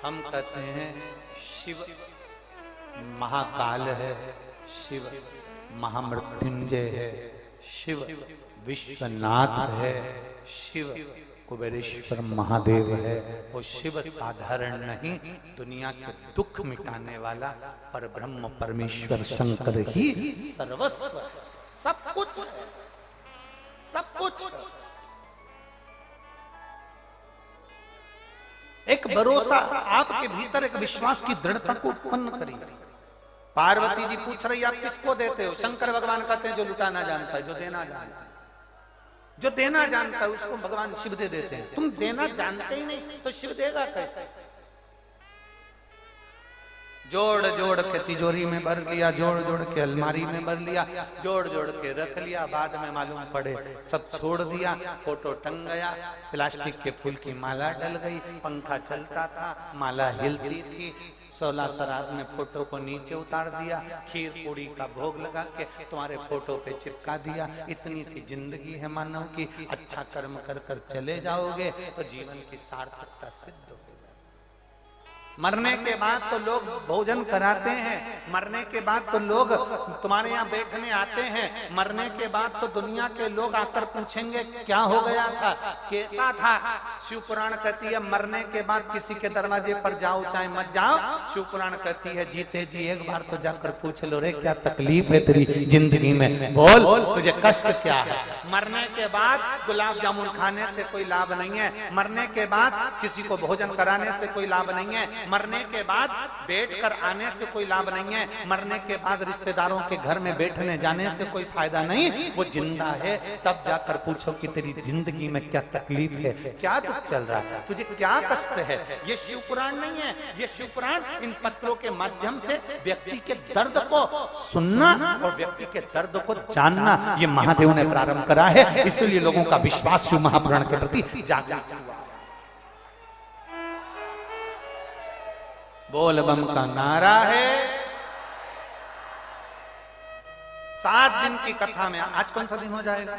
हम कहते हैं शिव महाकाल है, शिव महामृत्युंजय है, शिव विश्वनाथ है, शिव कुबेरेश्वर महादेव है। वो शिव साधारण नहीं, दुनिया के दुख मिटाने वाला पर ब्रह्म परमेश्वर शंकर ही सर्वस्व, सब कुछ, सब कुछ। एक भरोसा आपके भीतर, एक विश्वास की दृढ़ता को उत्पन्न करिए। पार्वती जी पूछ रही आप किसको देते हो? शंकर भगवान कहते हैं जो लुटाना जानता है, जो देना जानता है, जो देना जानता है उसको भगवान शिव दे देते हैं। तुम देना जानते ही नहीं तो शिव देगा कैसे? जोड़ जोड़ के तिजोरी में भर लिया, जोड़ जोड़ के अलमारी में भर लिया, जोड़ जोड़ के रख लिया, बाद में मालूम पड़े सब छोड़ दिया। फोटो टंग गया, प्लास्टिक के फूल की माला डल गई, पंखा चलता था, माला हिलती थी, 16 श्राद्ध में फोटो को नीचे उतार दिया, खीर पूड़ी का भोग लगा के तुम्हारे फोटो पे चिपका दिया। इतनी सी जिंदगी है मानव की, अच्छा कर्म कर कर चले जाओगे तो जीवन की सार्थकता सिद्ध होगी। मरने के बाद तो लोग भोजन कराते हैं, मरने के बाद तो लोग तुम्हारे यहाँ बैठने आते हैं, मरने के बाद तो दुनिया के लोग आकर पूछेंगे क्या हो गया था, कैसा था। शिव पुराण कहती है मरने के बाद किसी के दरवाजे पर जाओ चाहे मत जाओ, शिव पुराण कहती है जीते जी एक बार तो जाकर पूछ लो रे क्या तकलीफ है तेरी जिंदगी में, बोल तुझे कष्ट क्या है। मरने के बाद गुलाब जामुन खाने से कोई लाभ नहीं है, मरने के बाद किसी को भोजन कराने से कोई लाभ नहीं है, मरने के बाद बैठकर आने से कोई लाभ नहीं है, मरने के बाद रिश्तेदारों के घर में बैठने जाने से कोई फायदा नहीं। वो जिंदा है तब जाकर पूछो कि तेरी जिंदगी में क्या तकलीफ है, क्या दुख चल रहा है, तुझे क्या कष्ट है। ये शिव पुराण नहीं है, ये शिव पुराण इन पत्रों के माध्यम से व्यक्ति के दर्द को सुनना और व्यक्ति के दर्द को जानना ये महादेव ने प्रारंभ करा है। इसलिए लोगों का विश्वास शिव महापुराण के प्रति जागृत हुआ। बोल बम का नारा है। 7 दिन की कथा में आज कौन सा दिन हो जाएगा?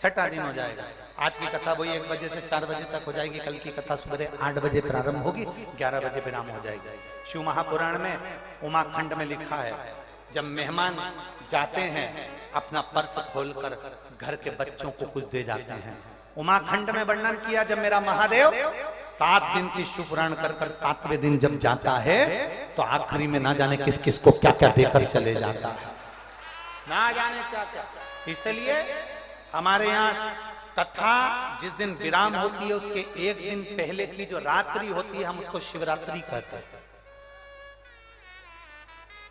6ठा दिन हो जाएगा। आज की कथा वही 1 बजे से 4 बजे तक हो जाएगी, कल की कथा सुबह 8 बजे प्रारंभ होगी, 11 बजे विराम हो जाएगी। शिव महापुराण में उमाखंड में लिखा है जब मेहमान जाते हैं अपना पर्स खोलकर घर के बच्चों को कुछ दे जाते हैं। उमाखंड में वर्णन किया जब मेरा महादेव 7 दिन की शिव पुराण कर 7वें दिन जब जाता है तो आखिरी में ना जाने किस किस को क्या क्या देकर चले जाता है, ना जाने क्या क्या। इसलिए हमारे यहाँ कथा जिस दिन विराम होती है उसके 1 दिन पहले की जो रात्रि होती है हम उसको शिवरात्रि कहते हैं।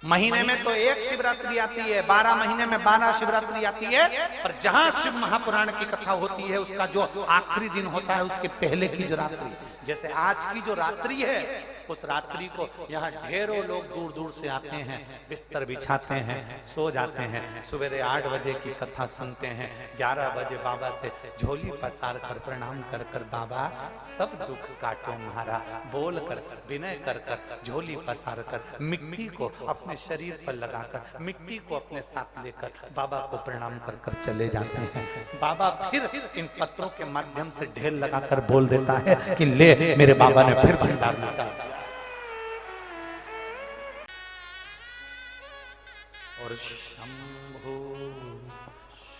महीने में तो 1 शिवरात्रि आती है, 12 महीने में 12 शिवरात्रि आती है, पर जहां शिव महापुराण की कथा होती है उसका जो आखिरी दिन होता है उसके पहले की जो रात्रि, जैसे आज की जो रात्रि है उस रात्रि को यहाँ ढेरों लोग दूर दूर से आते हैं, बिस्तर बिछाते हैं, सो जाते हैं। सवेरे 8 बजे की कथा सुनते हैं, 11 बजे बाबा से झोली पसार कर प्रणाम कर कर, बाबा सब दुख काटो म्हारा, बोल कर विनय कर कर, झोली पसार कर, मिट्टी को अपने शरीर पर लगाकर, मिट्टी को अपने साथ लेकर बाबा को प्रणाम कर कर चले जाते हैं। बाबा फिर इन पत्रों के माध्यम से ढेर लगाकर बोल देता है कि ले, मेरे बाबा ने फिर भंडार लूटा। और शंभु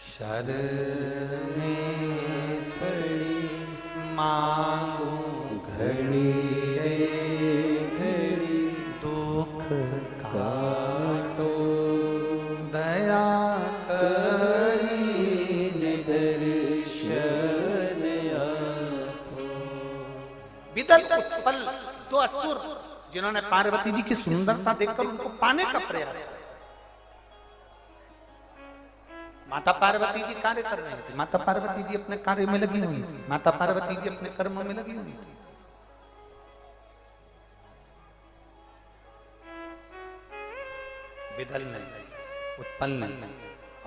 शरणे पड़ी मांगू घड़ी रे घड़ी, दुख काटो दया करी दर्शन आपो। विदल उत्पल दो असुर जिन्होंने पार्वती जी की सुंदरता देखकर उनको पाने का प्रयास किया। माता पार्वती जी कार्य कर रहे थे, माता पार्वती जी अपने कार्य में लगी हुई थी, माता पार्वती जी अपने कर्मों में लगी हुई थी। विदल ने, उत्पल ने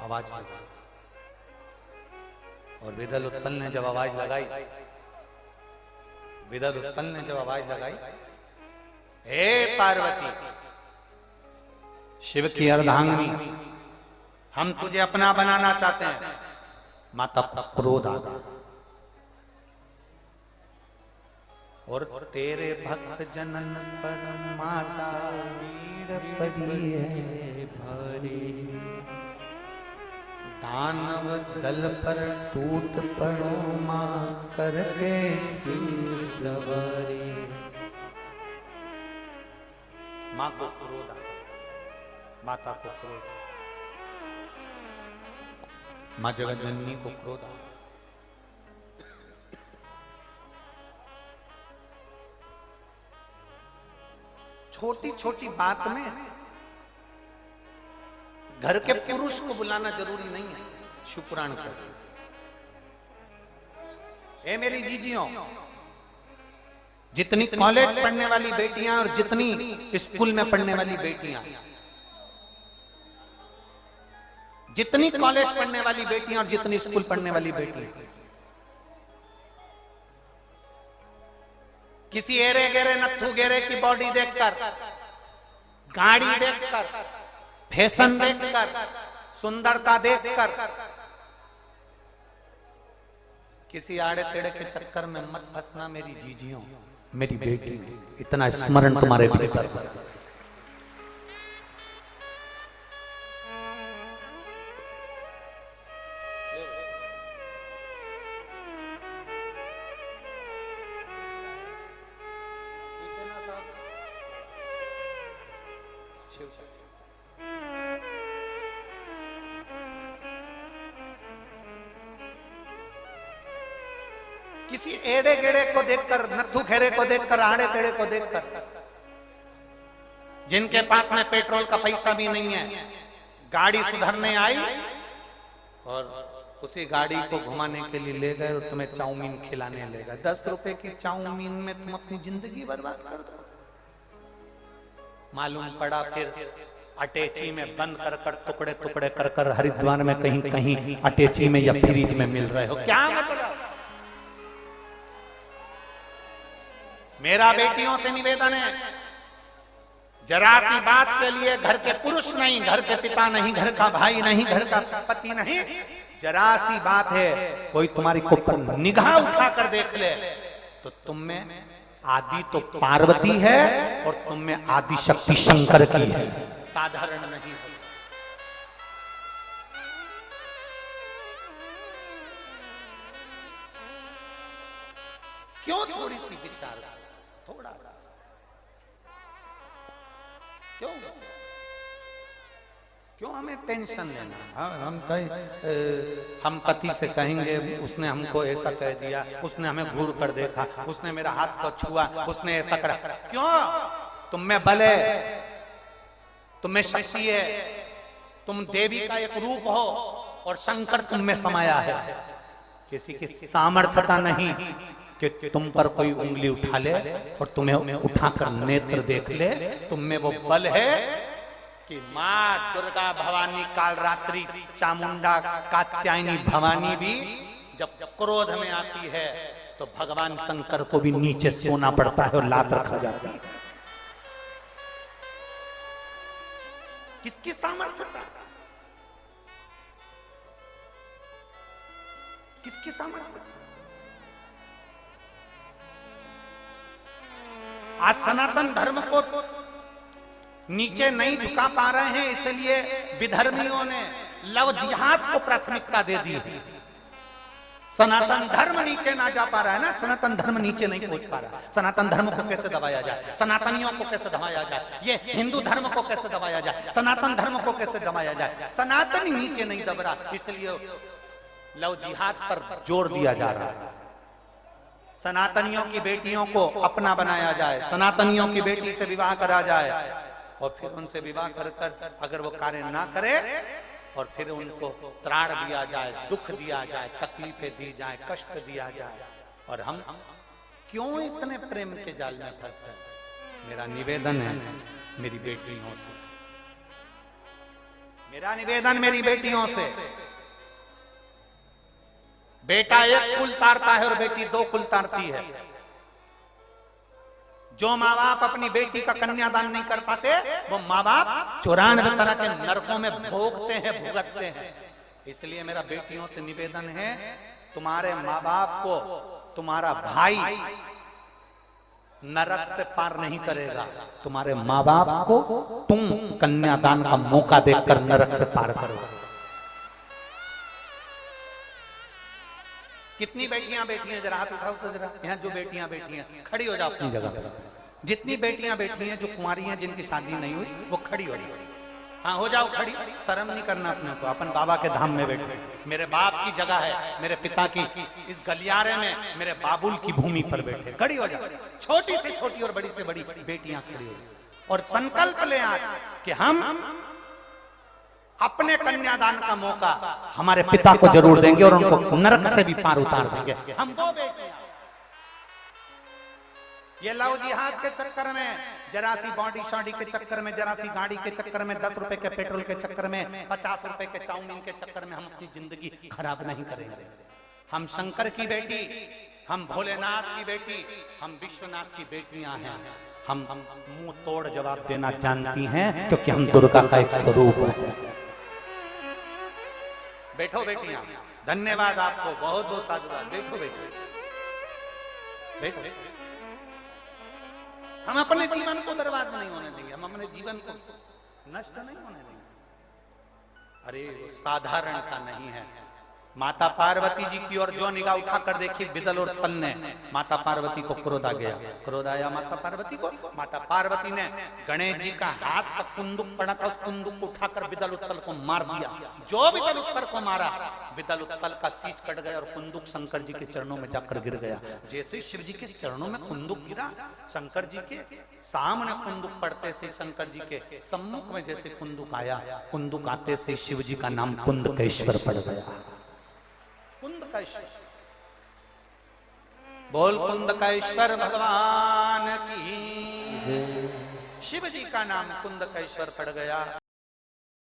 आवाज लगाई, और विदल उत्पल ने जब आवाज लगाई, विदल उत्पल ने जब आवाज लगाई, हे पार्वती, शिव की अर्धांगिनी, हम तुझे अपना बनाना चाहते हैं। माता को क्रोध आ गया, और तेरे भक्त जनन पर माता पीड़ पड़ी है भारी, दानव दल पर टूट पड़ो मां करके सिंह सवारी। मां को क्रोध आ गया, माता को क्रोध, मां जगतजननी को क्रोध आ गया। छोटी छोटी बात में घर के पुरुष को बुलाना जरूरी नहीं है। शिव पुराण कहते हैं, ए मेरी जीजियों, जितनी कॉलेज पढ़ने वाली बेटियां और जितनी स्कूल में पढ़ने वाली बेटियां, जितनी कॉलेज पढ़ने वाली बेटियां और जितनी स्कूल पढ़ने वाली बेटियां, किसी एरे गेरे नत्थु गेरे की बॉडी देखकर, गाड़ी देखकर, फैशन देखकर, सुंदरता देखकर, किसी आड़े टेढ़े के चक्कर में मत फंसना मेरी जीजियों, मेरी बेटी। इतना स्मरण तुम्हारे भीतर पर। किसी एड़े गेड़े को देखकर, नत्थु खेरे को देखकर, आड़े टेढ़े को देखकर, जिनके पास में पेट्रोल का पैसा भी नहीं है, गाड़ी सुधरने आई और उसी गाड़ी को घुमाने के लिए ले गए और तुम्हें चाउमीन खिलाने ले गए। 10 रुपए की चाउमीन में तुम अपनी जिंदगी बर्बाद कर दो। मालूम पड़ा फिर अटैची में बंद कर कर, टुकड़े टुकड़े कर कर हरिद्वार में कहीं कहीं अटैची में या फ्रिज में मिल रहे हो। क्या मतलब? मेरा बेटियों से निवेदन है, जरा सी बात के लिए घर के पुरुष नहीं, घर के पिता नहीं, घर का भाई नहीं, घर का पति नहीं, जरा सी बात है, कोई तुम्हारी ऊपर निगाह उठा कर देख ले तो तुम में आदि तो पार्वती है और तुम में आदि शक्ति शंकर की है, साधारण नहीं। क्यों थोड़ी सी विचार, थोड़ा सा क्यों हमें टेंशन लेना? हम हम पति से कहेंगे उसने हमको ऐसा कह दिया, उसने हमें घूर कर देखा, उसने मेरा हाथ को छुआ, उसने ऐसा करा। क्यों? तुम में बल है, तुम में शक्ति है, तुम देवी का एक रूप हो और शंकर तुम में समाया है। किसी की सामर्थ्यता नहीं, कि तुम पर कोई उंगली उठा ले और तुम्हें उठाकर नेत्र देख ले, तुम में वो बल है कि माँ दुर्गा, भवानी, कालरात्रि, चामुंडा, कात्यायनी, भवानी भी जब क्रोध में आती है तो भगवान शंकर को भी नीचे सोना पड़ता है और लात रखा जाता है। किसकी सामर्थ्यता, किसकी सामर्थ्य? आज सनातन धर्म को नीचे नहीं झुका पा रहे हैं, इसलिए विधर्मियों ने लव जिहाद को प्राथमिकता दे दी है। सनातन धर्म नीचे ना जा पा रहा है ना, सनातन धर्म नीचे नहीं पहुंच पा रहा। सनातन धर्म को कैसे दबाया जाए, सनातनियों को कैसे दबाया जाए, ये हिंदू धर्म को कैसे दबाया जाए, सनातन धर्म को कैसे दबाया जाए, सनातनी नीचे नहीं दब रहा, इसलिए लव जिहाद पर जोर दिया जा रहा है। सनातनियों की बेटियों को अपना बनाया जाए, सनातनियों की बेटी से विवाह करा जाए और फिर उनसे विवाह कर अगर वो कार्य ना करे और फिर उनको त्राण दिया जाए, दुख दिया जाए, तकलीफें दी जाए, कष्ट दिया जाए। और हम क्यों इतने प्रेम के जाल में फंस गए? मेरा निवेदन है मेरी बेटियों से, मेरा निवेदन मेरी बेटियों से, बेटा एक कुल तारता है और बेटी दो कुल तारती है। जो माँ बाप अपनी बेटी का कन्यादान नहीं कर पाते, वो माँ बाप 94 तरह के नरकों में भोगते हैं, भुगतते हैं। इसलिए मेरा बेटियों से निवेदन है, तुम्हारे माँ बाप को तुम्हारा भाई नरक से पार नहीं करेगा, तुम्हारे माँ बाप को तुम कन्यादान का मौका देकर नरक से पार करोगे। कितनी बेटियां बैठी हैं, जरा हाथ उठाओ तो जरा, यहाँ जो बेटियां बैठी हैं खड़ी हो जाओ अपनी जगह पर। जितनी बेटियां बैठी हैं जो कुंवारी हैं, जिनकी शादी नहीं हुई, वो खड़ी हो जाओ। हाँ हो जाओ खड़ी, शर्म नहीं करना अपने को, अपन बाबा के धाम में बैठे, मेरे बाप की जगह है, मेरे पिता की इस गलियारे में, मेरे बाबुल की भूमि पर बैठे, खड़ी हो जाओ। छोटी से छोटी और बड़ी से बड़ी बेटियां खड़ी हो जाओ और संकल्प ले आज कि हम अपने कन्यादान का मौका हमारे पिता को जरूर देंगे और उनको नरक से भी पार उतार देंगे। हम वो बेटियां, ये लव जिहाद के चक्कर में, जरा सी बॉडी शॉडी के चक्कर में, जरा सी गाड़ी के चक्कर में, 10 रुपए के पेट्रोल के चक्कर में, 50 रुपए के चाउमीन के चक्कर में हम अपनी जिंदगी खराब नहीं करेंगे। हम शंकर की बेटी, हम भोलेनाथ की बेटी, हम विश्वनाथ की बेटियां हैं। हम मुंह तोड़ जवाब देना जानती हैं क्योंकि हम दुर्गा का एक स्वरूप है। बैठो बेटियां, धन्यवाद आपको, बहुत बहुत साधुवाद। बैठो बैठो बैठो। हम अपने जीवन को बर्बाद नहीं होने देंगे, हम अपने जीवन को नष्ट नहीं होने देंगे। अरे वो साधारण का नहीं है। माता पार्वती जी की ओर जो निगाह उठाकर देखी विदल और उत्पल ने, माता पार्वती को क्रोध आ गया। क्रोध आया माता पार्वती को, माता पार्वती ने गणेश जी का हाथ का कुंदुक पड़ा था, उस कुंदुक को उठाकर विदल उत्पल को मार दिया। जो विदल उत्पल को मारा, विदल उत्पल का शीश कट गया और कुंदुक शंकर जी के चरणों में जाकर गिर गया। जैसे शिव जी के चरणों में कुंदुक गिरा, शंकर जी के सामने कुंदुक पड़ते से शंकर जी के सम्मुख में जैसे कुंदुक आया, कुंदुक आते से शिव जी का नाम कुंदकेश्वर पड़ गया। कुंदकेश्वर, बोल कुंदकेश्वर भगवान की। शिव जी का नाम कुंदकेश्वर पड़ गया।